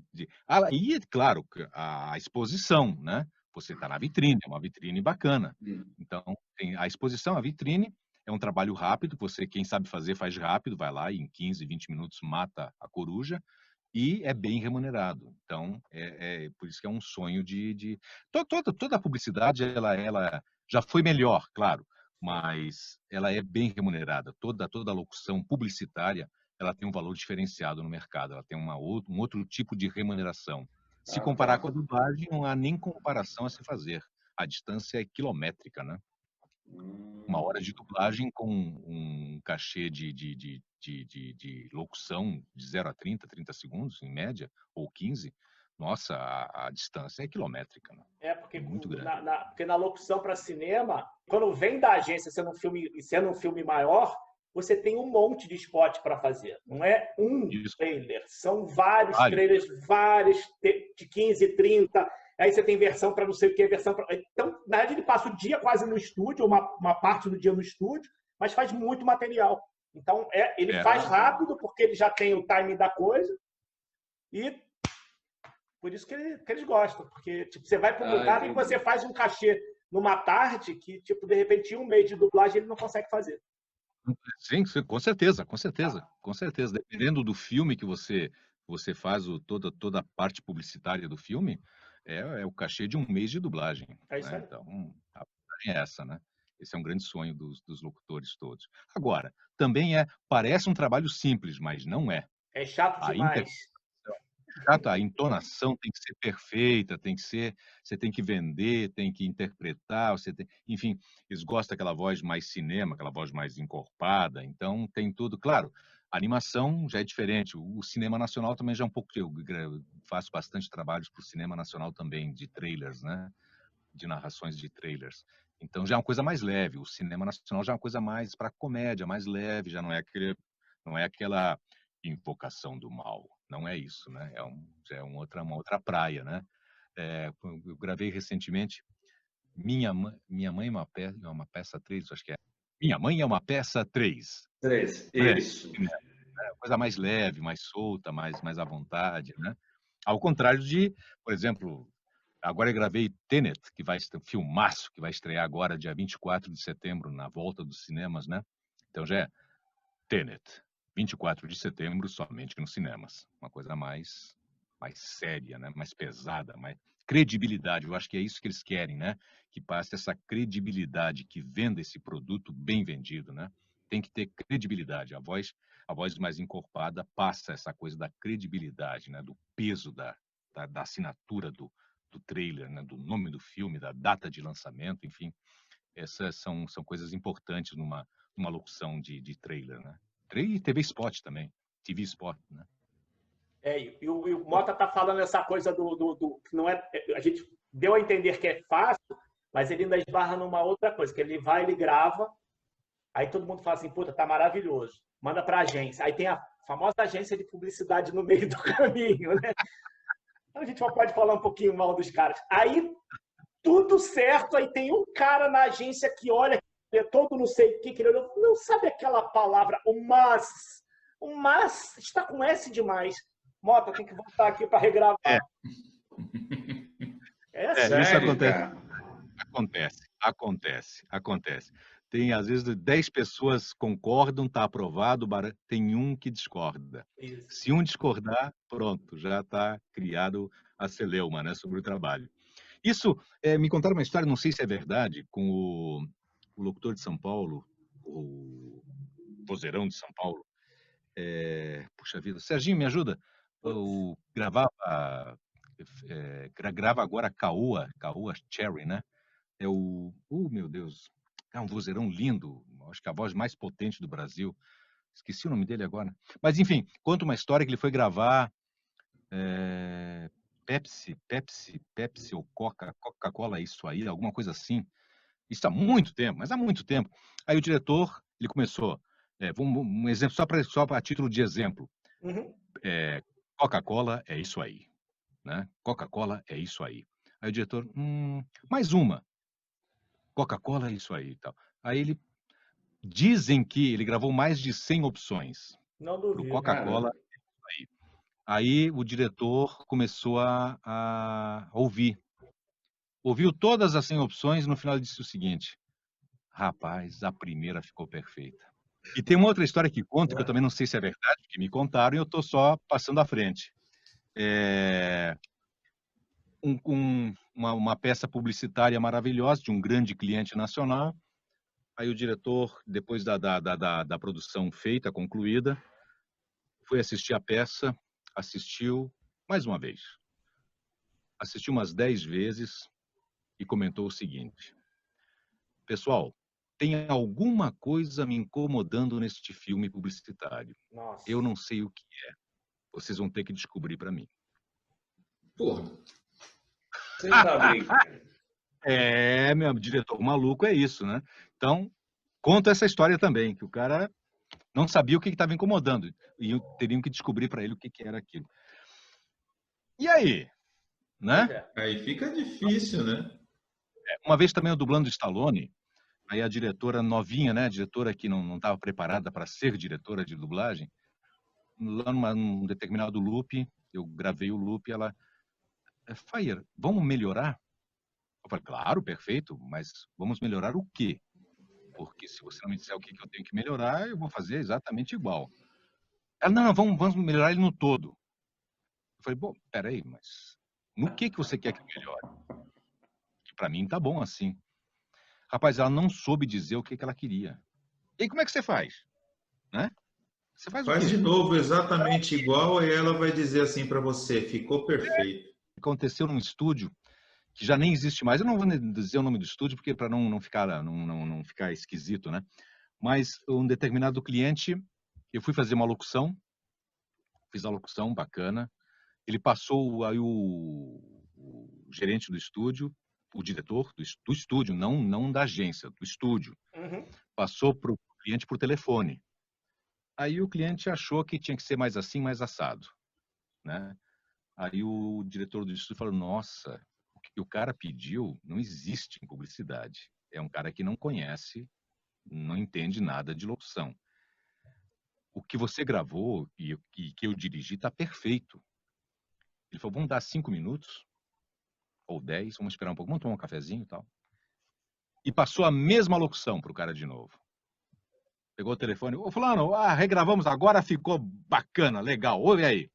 e, claro, a exposição, né? Você está na vitrine, é uma vitrine bacana. Então, tem a exposição, a vitrine, é um trabalho rápido, quem sabe fazer, faz rápido, vai lá e em 15, 20 minutos mata a coruja, e é bem remunerado. Então, por isso que é um sonho toda a publicidade, ela já foi melhor, claro, mas ela é bem remunerada. Toda a locução publicitária, ela tem um valor diferenciado no mercado, ela tem um outro tipo de remuneração. Se comparar com a dublagem, não há nem comparação a se fazer. A distância é quilométrica, né? Uma hora de dublagem com um cachê de de locução de 0 a 30 segundos, em média, ou 15, nossa, a distância é quilométrica, né? Porque Muito grande. porque na locução para cinema, quando vem da agência sendo um filme maior, você tem um monte de spot para fazer. Não é um trailer, são vários trailers, vários de 15, 30. Aí você tem versão para não sei o que, versão para... Então, na verdade, ele passa o dia quase no estúdio, uma parte do dia no estúdio, mas faz muito material. Então, ele faz rápido, porque ele já tem o timing da coisa, e por isso que eles gostam. Porque tipo, você vai para um lugar e você faz um cachê numa tarde que, tipo, de repente, um mês de dublagem ele não consegue fazer. Sim, com certeza, com certeza, com certeza. Dependendo do filme que você faz toda a parte publicitária do filme, é o cachê de um mês de dublagem. É isso aí. Né? Então, a vantagem é essa, né? Esse é um grande sonho dos locutores todos. Agora, também parece um trabalho simples, mas não é. É chato demais. A entonação tem que ser perfeita, você tem que vender, tem que interpretar, enfim, eles gostam daquela voz mais cinema, aquela voz mais encorpada, então tem tudo. Claro, a animação já é diferente, o cinema nacional também já é um pouco, eu faço bastante trabalhos para o cinema nacional também, de trailers, né? De narrações de trailers. Então já é uma coisa mais leve, o cinema nacional já é uma coisa mais para comédia, mais leve, já não é aquela invocação do mal, não é isso, né? Já é uma outra praia, né? Eu gravei recentemente Minha Mãe é uma peça 3, acho que é. Minha Mãe é uma peça 3. 3, isso. Coisa mais leve, mais solta, mais à vontade, né? Ao contrário de, por exemplo, agora eu gravei Tenet, que vai ser um filmaço, que vai estrear agora dia 24 de setembro na volta dos cinemas, né? Então já é Tenet, 24 de setembro, somente nos cinemas. Uma coisa mais séria, né? Mais pesada, mais credibilidade. Eu acho que é isso que eles querem, né? Que passe essa credibilidade, que venda esse produto bem vendido, né? Tem que ter credibilidade. A voz mais encorpada passa essa coisa da credibilidade, né? Do peso da assinatura do trailer, né? Do nome do filme, da data de lançamento, enfim. Essas são coisas importantes numa locução de trailer, né? E TV spot também, TV spot, né? E o Mota tá falando essa coisa que não é... A gente deu a entender que é fácil, mas ele ainda esbarra numa outra coisa, que ele grava, aí todo mundo fala assim, puta, tá maravilhoso, manda pra agência. Aí tem a famosa agência de publicidade no meio do caminho, né? Então a gente pode falar um pouquinho mal dos caras. Aí tudo certo, aí tem um cara na agência que olha, é todo não sei o que ele olhou, não sabe aquela palavra, o mas está com S demais. Mota, tem que voltar aqui para regravar. Isso acontece. Tem, às vezes, 10 pessoas concordam, está aprovado, tem um que discorda. Isso. Se um discordar, pronto, já está criado a celeuma, né, sobre o trabalho. Isso, me contaram uma história, não sei se é verdade, com o locutor de São Paulo, o vozeirão de São Paulo. Puxa vida, Serginho, me ajuda? Eu grava agora Caoa Cherry, né? Meu Deus, é um vozeirão lindo, acho que a voz mais potente do Brasil. Esqueci o nome dele agora. Mas, enfim, conta uma história que ele foi gravar Pepsi ou Coca-Cola, isso aí, alguma coisa assim. Isso há muito tempo, mas há muito tempo. Aí o diretor, ele começou, um exemplo, só para título de exemplo. Uhum. Coca-Cola é isso aí, né? Coca-Cola é isso aí. Aí o diretor, mais uma. Coca-Cola é isso aí e tal. Aí dizem que ele gravou mais de 100 opções. Não duvido. Pro Coca-Cola é isso aí. Aí o diretor começou a ouvir. Ouviu todas as 100 opções e no final ele disse o seguinte: rapaz, a primeira ficou perfeita. E tem uma outra história que conta, que eu também não sei se é verdade, que me contaram e eu estou só passando à frente. Uma peça publicitária maravilhosa de um grande cliente nacional. Aí o diretor, depois da produção feita, concluída, foi assistir a peça, assistiu mais uma vez. Assistiu umas 10 vezes e comentou o seguinte: pessoal, tem alguma coisa me incomodando neste filme publicitário. Nossa. Eu não sei o que é. Vocês vão ter que descobrir para mim. Porra. Você tá brincando. Meu diretor maluco é isso, né? Então, conta essa história também, que o cara não sabia o que estava incomodando e teriam que descobrir para ele o que era aquilo. E aí, né? Aí fica difícil, né? Uma vez também eu dublando Stallone, aí a diretora novinha, né? A diretora que não estava preparada para ser diretora de dublagem, lá num determinado loop, eu gravei o loop, ela, Fire, vamos melhorar? Eu falei, claro, perfeito, mas vamos melhorar o quê? Porque se você não me disser o que eu tenho que melhorar, eu vou fazer exatamente igual. Ela, não, vamos melhorar ele no todo. Eu falei, bom, peraí, mas no que você quer que eu melhore? Que para mim tá bom assim. Rapaz, ela não soube dizer o que ela queria. E aí, como é que você faz? Né? Você faz o Faz quê? de novo exatamente igual e ela vai dizer assim para você, ficou perfeito. Aconteceu num estúdio que já nem existe mais. Eu não vou dizer o nome do estúdio porque para não ficar esquisito, né? Mas um determinado cliente, eu fui fazer uma locução, fiz a locução bacana. Ele passou aí o gerente do estúdio, o diretor do estúdio, não da agência, do estúdio. Passou para o cliente por telefone. Aí o cliente achou que tinha que ser mais assim, mais assado, né? Aí o diretor do estúdio falou, nossa, o que o cara pediu não existe em publicidade. É um cara que não conhece, não entende nada de locução. O que você gravou e que eu dirigi está perfeito. Ele falou, vamos dar 5 minutos ou 10, vamos esperar um pouco, vamos tomar um cafezinho e tal. E passou a mesma locução para o cara de novo. Pegou o telefone, ô fulano, regravamos agora, ficou bacana, legal, ouve aí.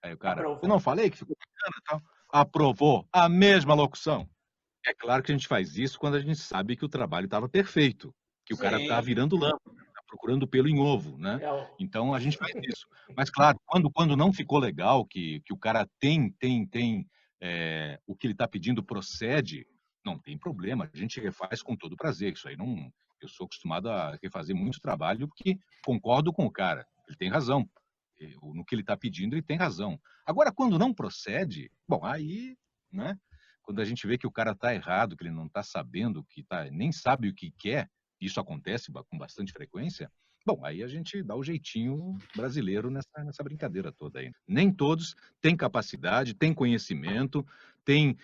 Aí o cara, eu não falei que ficou bacana e tal? Aprovou a mesma locução. É claro que a gente faz isso quando a gente sabe que o trabalho estava perfeito, que o cara está virando lâmpada, está procurando pelo em ovo, né? Então a gente faz isso. Mas claro, quando não ficou legal, que o cara tem o que ele está pedindo procede, não tem problema, a gente refaz com todo prazer. Isso aí não, eu sou acostumado a refazer muito trabalho porque concordo com o cara, ele tem razão. No que ele está pedindo, ele tem razão. Agora, quando não procede, bom, aí, né? Quando a gente vê que o cara está errado, que ele não está sabendo, nem sabe o que quer, isso acontece com bastante frequência, bom, aí a gente dá o jeitinho brasileiro nessa brincadeira toda aí. Nem todos têm capacidade, têm conhecimento, têm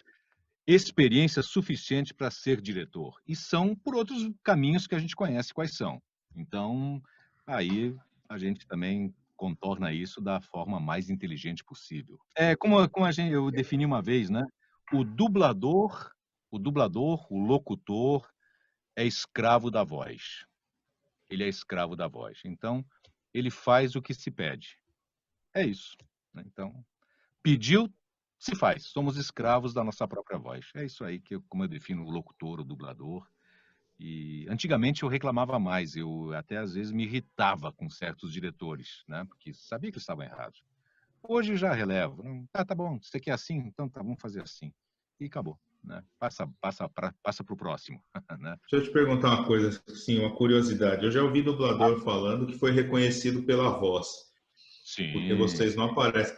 experiência suficiente para ser diretor. E são por outros caminhos que a gente conhece quais são. Então, aí a gente também contorna isso da forma mais inteligente possível. Como eu defini uma vez, né? O dublador, o locutor é escravo da voz. Ele é escravo da voz. Então, ele faz o que se pede. É isso. Então, pediu, se faz. Somos escravos da nossa própria voz. É isso aí como eu defino o locutor, o dublador. E antigamente eu reclamava mais, eu até às vezes me irritava com certos diretores, né? Porque sabia que eles estavam errados. Hoje já relevo. Tá bom, você quer assim? Então tá, vamos fazer assim. E acabou. Né? Passa para o próximo. Né? Deixa eu te perguntar uma coisa, sim, uma curiosidade. Eu já ouvi dublador falando que foi reconhecido pela voz. Sim. Porque vocês não aparecem.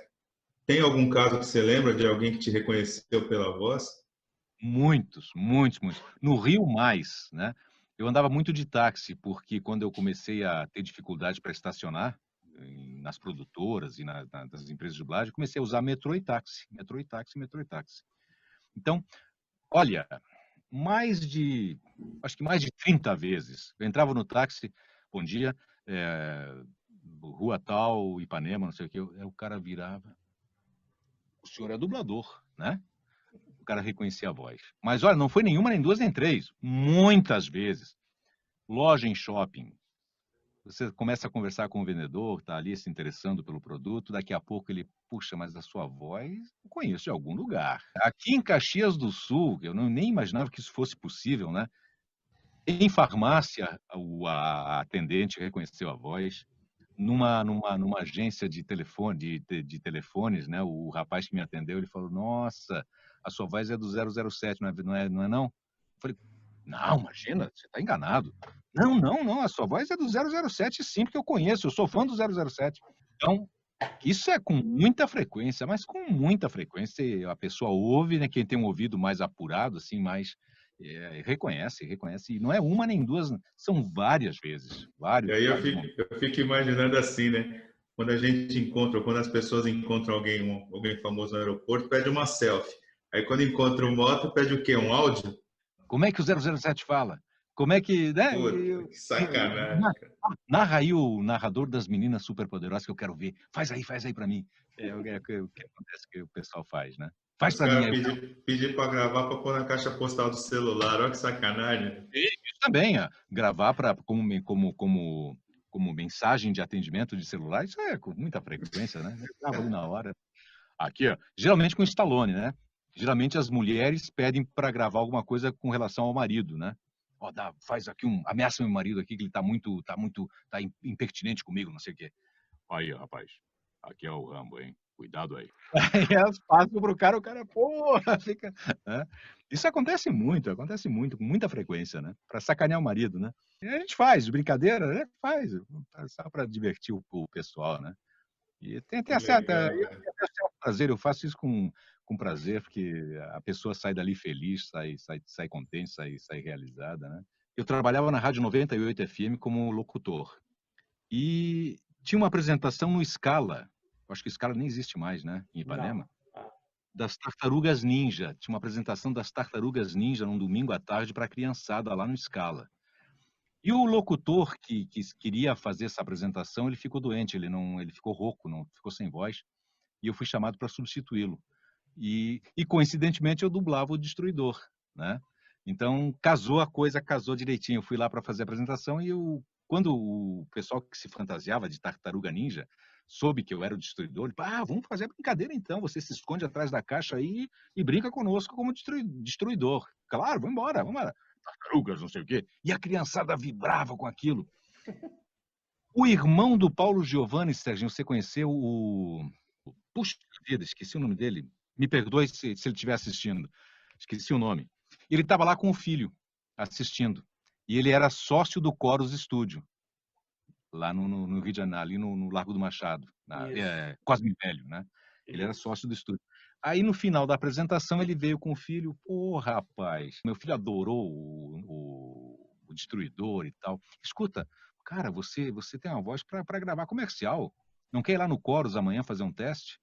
Tem algum caso que você lembra de alguém que te reconheceu pela voz? Muitos. No Rio, mais, né? Eu andava muito de táxi, porque quando eu comecei a ter dificuldade para estacionar nas produtoras e nas empresas de dublagem, comecei a usar metrô e táxi. Então, olha, acho que mais de 30 vezes. Eu entrava no táxi, bom dia, rua tal, Ipanema, não sei o que, o cara virava, o senhor é dublador, né? O cara reconhecia a voz. Mas olha, não foi nenhuma, nem duas, nem três. Muitas vezes. Loja em shopping. Você começa a conversar com o vendedor, está ali se interessando pelo produto, daqui a pouco ele, puxa, mas a sua voz eu conheço de algum lugar. Aqui em Caxias do Sul, eu nem imaginava que isso fosse possível, né? Em farmácia, a atendente reconheceu a voz. Numa agência de telefone, de telefones, né? O rapaz que me atendeu, ele falou, nossa, a sua voz é do 007, não é não? Eu falei, Não, imagina, você está enganado. Não, não, não, a sua voz é do 007 sim, porque eu conheço, eu sou fã do 007. Então, isso é com muita frequência, mas com muita frequência a pessoa ouve, né, quem tem um ouvido mais apurado, assim, mais reconhece, reconhece, e não é uma nem duas, são várias vezes, E vários, aí vários momentos. eu fico imaginando assim, né? Quando a gente encontra, quando as pessoas encontram alguém famoso no aeroporto, pede uma selfie. Aí quando encontra um moto, pede o quê? Um áudio? Como é que o 007 fala? Como é que, né? Puta, que sacanagem, cara. Narra aí o narrador das Meninas Superpoderosas que eu quero ver. Faz aí para mim. O que acontece que o pessoal faz, né? Faz Os para mim caras aí. pedir para gravar para pôr na caixa postal do celular. Olha que sacanagem. Isso também, gravar como mensagem de atendimento de celular, isso é com muita frequência, né? Eu gravo ali na hora. Aqui, ó, geralmente com Stallone, né? Geralmente as mulheres pedem para gravar alguma coisa com relação ao marido, né? Ó, faz aqui ameaça meu marido aqui que ele tá impertinente comigo, não sei o quê. Aí, rapaz, aqui é o Rambo, hein? Cuidado aí. Aí elas passam pro cara, o cara, porra, fica. Né? Isso acontece muito, com muita frequência, né? Para sacanear o marido, né? E a gente faz, brincadeira, né? Faz, só para divertir o pessoal, né? E tem Que até certa. legal, Eu cara. tenho até certo prazer, eu faço isso com prazer, porque a pessoa sai dali feliz, sai contente, sai realizada, né? Eu trabalhava na Rádio 98 FM como locutor. E tinha uma apresentação no Scala, acho que o Scala nem existe mais, né, em Não. Ipanema, das Tartarugas Ninja. Tinha uma apresentação das Tartarugas Ninja num domingo à tarde para a criançada lá no Scala. E o locutor que queria fazer essa apresentação, ele ficou doente, ele ficou rouco, não ficou sem voz, e eu fui chamado para substituí-lo. E coincidentemente eu dublava o Destruidor, né? Então casou a coisa, casou direitinho. Eu fui lá para fazer a apresentação e quando o pessoal que se fantasiava de Tartaruga Ninja soube que eu era o Destruidor, ele falou, vamos fazer a brincadeira então, você se esconde atrás da caixa aí e brinca conosco como Destruidor. Claro, vamos embora, vamos embora. Tartarugas, não sei o quê. E a criançada vibrava com aquilo. O irmão do Paulo Giovanni, Serginho, você conheceu Puxa vida, esqueci o nome dele. Me perdoe se ele estiver assistindo. Esqueci o nome. Ele estava lá com o filho, assistindo. E ele era sócio do Chorus Studio, lá no Rio de Janeiro, ali no Largo do Machado, Cosme Velho, né? Ele era sócio do estúdio. Aí, no final da apresentação, ele veio com o filho. Pô, rapaz, meu filho adorou o Destruidor e tal. Escuta, cara, você tem uma voz para gravar comercial. Não quer ir lá no Chorus amanhã fazer um teste?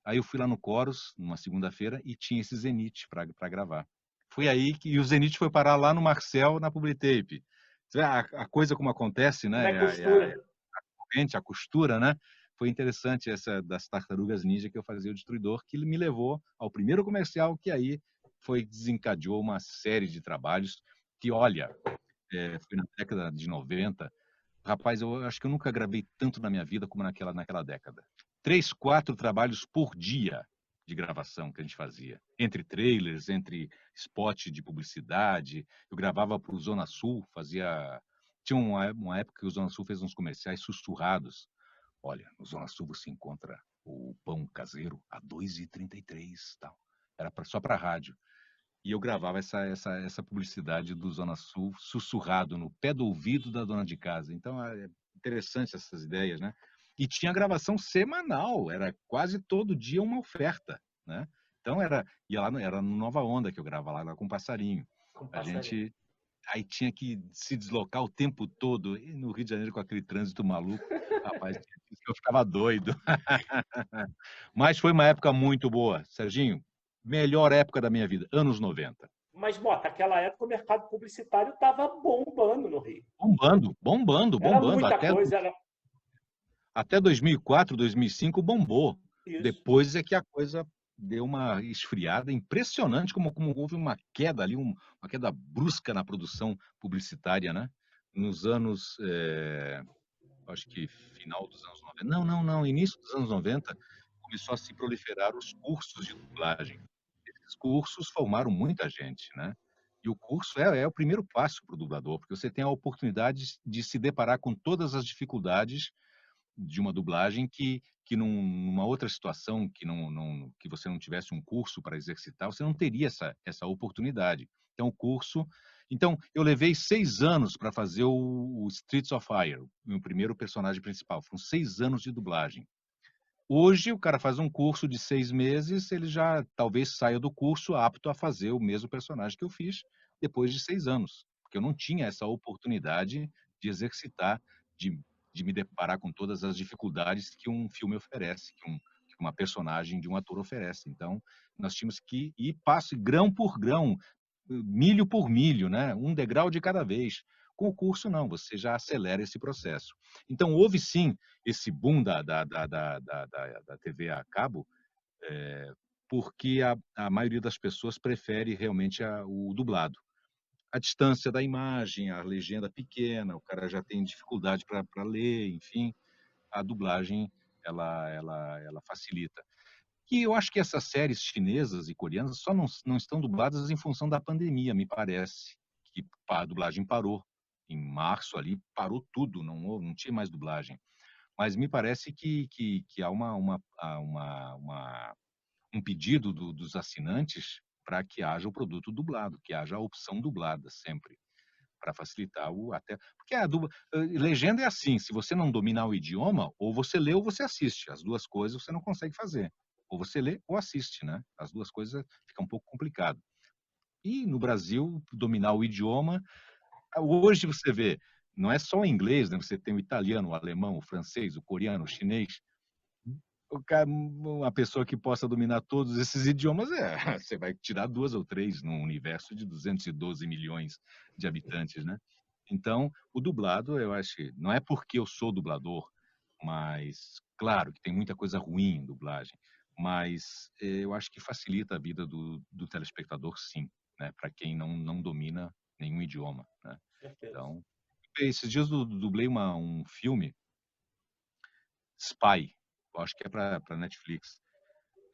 Aí eu fui lá no Chorus, numa segunda-feira, e tinha esse Zenith para gravar. Foi aí que o Zenith foi parar lá no Marcel, na Publitape. A coisa como acontece, né? A costura, né? Foi interessante essa das Tartarugas Ninja que eu fazia o Destruidor, que me levou ao primeiro comercial, que aí desencadeou uma série de trabalhos que, olha, foi na década de 90. Rapaz, eu acho que eu nunca gravei tanto na minha vida como naquela década. 3, 4 trabalhos por dia de gravação que a gente fazia. Entre trailers, entre spot de publicidade. Eu gravava para o Zona Sul, tinha uma época que o Zona Sul fez uns comerciais sussurrados. Olha, no Zona Sul você encontra o pão caseiro a 2,33, tal. Era só para rádio. E eu gravava essa publicidade do Zona Sul sussurrado no pé do ouvido da dona de casa. Então, é interessante essas ideias, né? E tinha gravação semanal, era quase todo dia uma oferta, né? Então, era no Nova Onda que eu gravava lá com o Passarinho. A gente aí tinha que se deslocar o tempo todo, e no Rio de Janeiro com aquele trânsito maluco, rapaz, eu ficava doido. Mas foi uma época muito boa, Serginho. Melhor época da minha vida, anos 90. Mas, Mota, naquela época o mercado publicitário estava bombando no Rio. Bombando. Era muita coisa. Até 2004, 2005 bombou. Isso. Depois é que a coisa deu uma esfriada impressionante, como houve uma queda ali, uma queda brusca na produção publicitária, né? Nos anos, acho que final dos anos 90. Não, início dos anos 90, começou a se proliferar os cursos de dublagem. Esses cursos formaram muita gente, né? E o curso é o primeiro passo para o dublador, porque você tem a oportunidade de se deparar com todas as dificuldades de uma dublagem que numa outra situação, que você não tivesse um curso para exercitar, você não teria essa oportunidade. Então, o curso... Então, eu levei 6 anos para fazer o Streets of Fire, o meu primeiro personagem principal. Foram 6 anos de dublagem. Hoje, o cara faz um curso de 6 meses, ele já talvez saia do curso apto a fazer o mesmo personagem que eu fiz depois de 6 anos, porque eu não tinha essa oportunidade de exercitar, de, de me deparar com todas as dificuldades que um filme oferece, que uma personagem de um ator oferece. Então, nós tínhamos que ir passo, grão por grão, milho por milho, né? Um degrau de cada vez. Com o curso, não, você já acelera esse processo. Então, houve sim esse boom da TV a cabo, porque a maioria das pessoas prefere realmente o dublado. A distância da imagem, a legenda pequena, o cara já tem dificuldade para ler, enfim, a dublagem ela facilita. E eu acho que essas séries chinesas e coreanas só não estão dubladas em função da pandemia, me parece, que a dublagem parou. Em março ali parou tudo, não tinha mais dublagem. Mas me parece que há um pedido dos assinantes para que haja o produto dublado, que haja a opção dublada sempre, para facilitar até porque legenda é assim, se você não dominar o idioma, ou você lê ou você assiste, as duas coisas você não consegue fazer, ou você lê ou assiste, né? As duas coisas fica um pouco complicado. E no Brasil, dominar o idioma, hoje você vê, não é só o inglês, né? Você tem o italiano, o alemão, o francês, o coreano, o chinês. Uma pessoa que possa dominar todos esses idiomas, você vai tirar 2 ou 3 num universo de 212 milhões de habitantes, né? Então, o dublado, eu acho que não é porque eu sou dublador, mas claro que tem muita coisa ruim em dublagem, mas eu acho que facilita a vida do telespectador, sim, né? Para quem não domina nenhum idioma, né? Então, esses dias eu dublei um filme, Spy, eu acho que é para Netflix.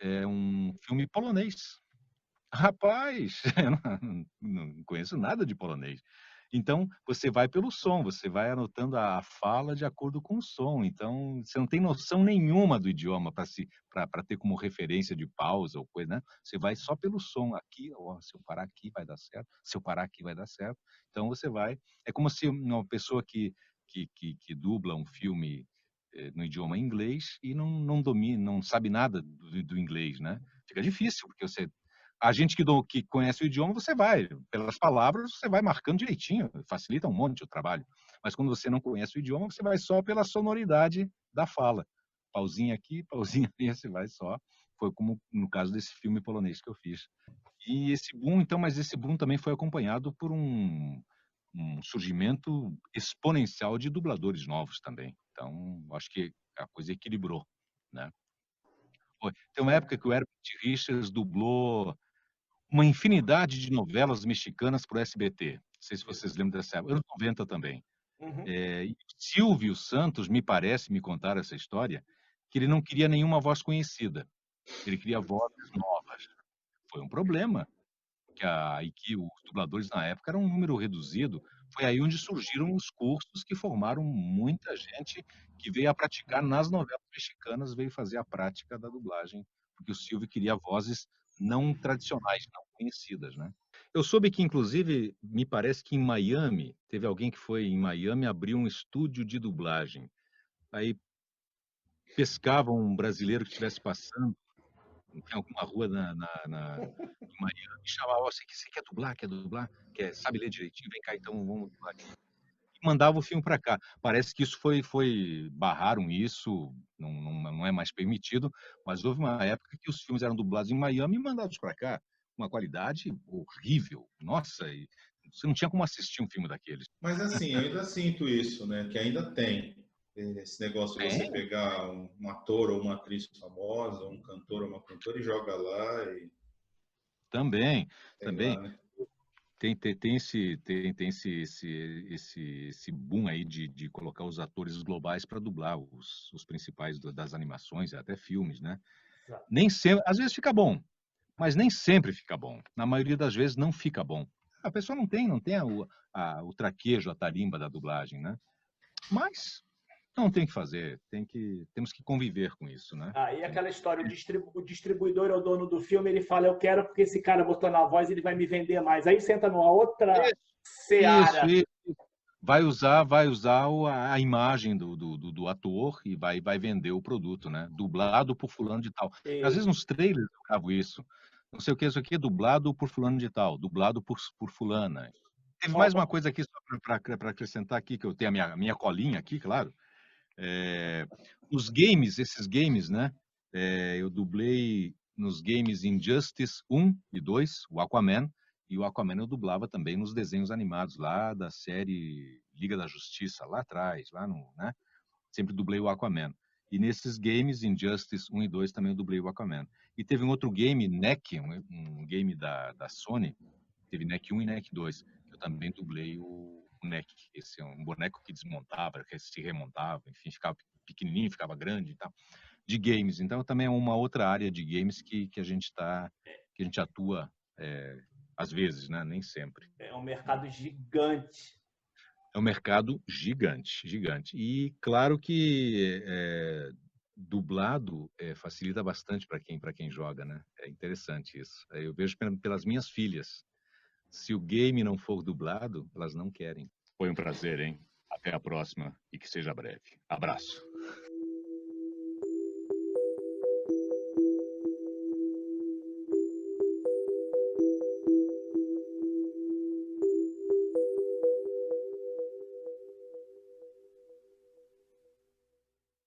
É um filme polonês. Rapaz, eu não conheço nada de polonês. Então, você vai pelo som, você vai anotando a fala de acordo com o som. Então, você não tem noção nenhuma do idioma para ter como referência de pausa ou coisa, né? Você vai só pelo som. Aqui, ó, se eu parar aqui vai dar certo, se eu parar aqui vai dar certo. Então, você vai. É como se uma pessoa que dubla um filme no idioma inglês e não domina, não sabe nada do inglês, né? Fica difícil, porque a gente que conhece o idioma, você vai, pelas palavras, você vai marcando direitinho, facilita um monte o trabalho. Mas quando você não conhece o idioma, você vai só pela sonoridade da fala. Pauzinho aqui, pauzinho ali, você vai só. Foi como no caso desse filme polonês que eu fiz. E esse boom, então, mas esse boom também foi acompanhado por um surgimento exponencial de dubladores novos também. Então, acho que a coisa equilibrou, né? Tem uma época que o Herbert Richards dublou uma infinidade de novelas mexicanas para o SBT. Não sei se vocês lembram dessa época, anos 90 também. E Silvio Santos, me contaram essa história, que ele não queria nenhuma voz conhecida. Ele queria vozes novas. Foi um problema, que os dubladores na época eram um número reduzido. Foi aí onde surgiram os cursos que formaram muita gente que veio a praticar nas novelas mexicanas, veio fazer a prática da dublagem, porque o Silvio queria vozes não tradicionais, não conhecidas, né? Eu soube que, inclusive, me parece que em Miami, teve alguém que foi em Miami abrir um estúdio de dublagem. Aí pescava um brasileiro que estivesse passando em alguma rua em Miami, e chamava, você quer dublar, sabe ler direitinho, vem cá então, vamos dublar aqui. E mandava o filme para cá. Parece que isso barraram isso, não é mais permitido, mas houve uma época que os filmes eram dublados em Miami e mandados para cá, uma qualidade horrível. Nossa, e você não tinha como assistir um filme daqueles. Mas assim, eu ainda sinto isso, né? Que ainda tem esse negócio de você pegar um ator ou uma atriz famosa, um cantor ou uma cantora e joga lá e... Também. Lá, né? Tem esse boom aí de colocar os atores globais para dublar os principais das animações, até filmes, né? Nem sempre, às vezes fica bom, mas nem sempre fica bom. Na maioria das vezes não fica bom. A pessoa não tem o traquejo, a tarimba da dublagem, né? Mas Não tem que fazer, temos que conviver com isso, né? E aquela história, o distribuidor é o dono do filme, ele fala, eu quero porque esse cara botou na voz, ele vai me vender mais. Aí você entra numa outra seara. Isso. Vai usar a imagem do ator e vai vender o produto, né? Dublado por fulano de tal. Às vezes nos trailers eu gravo isso. Não sei o que, isso aqui é dublado por fulano de tal, dublado por fulana. Teve mais uma coisa aqui, só para acrescentar aqui, que eu tenho a minha colinha aqui, claro. Os games, esses games, né? Eu dublei nos games Injustice 1 e 2, o Aquaman, e o Aquaman eu dublava também nos desenhos animados lá da série Liga da Justiça, lá atrás, né? Sempre dublei o Aquaman. E nesses games, Injustice 1 e 2, também eu dublei o Aquaman. E teve um outro game, NEC, um game da Sony, teve NEC 1 e NEC 2, eu também dublei o NEC. Esse é um boneco que desmontava, que se remontava, enfim, ficava pequenininho, ficava grande e tal, de games. Então, também é uma outra área de games que a gente atua às vezes, né? Nem sempre. É um mercado gigante. É um mercado gigante, gigante. E claro que dublado facilita bastante para quem joga, né? É interessante isso. Eu vejo pelas minhas filhas. Se o game não for dublado, elas não querem. Foi um prazer, hein? Até a próxima e que seja breve. Abraço.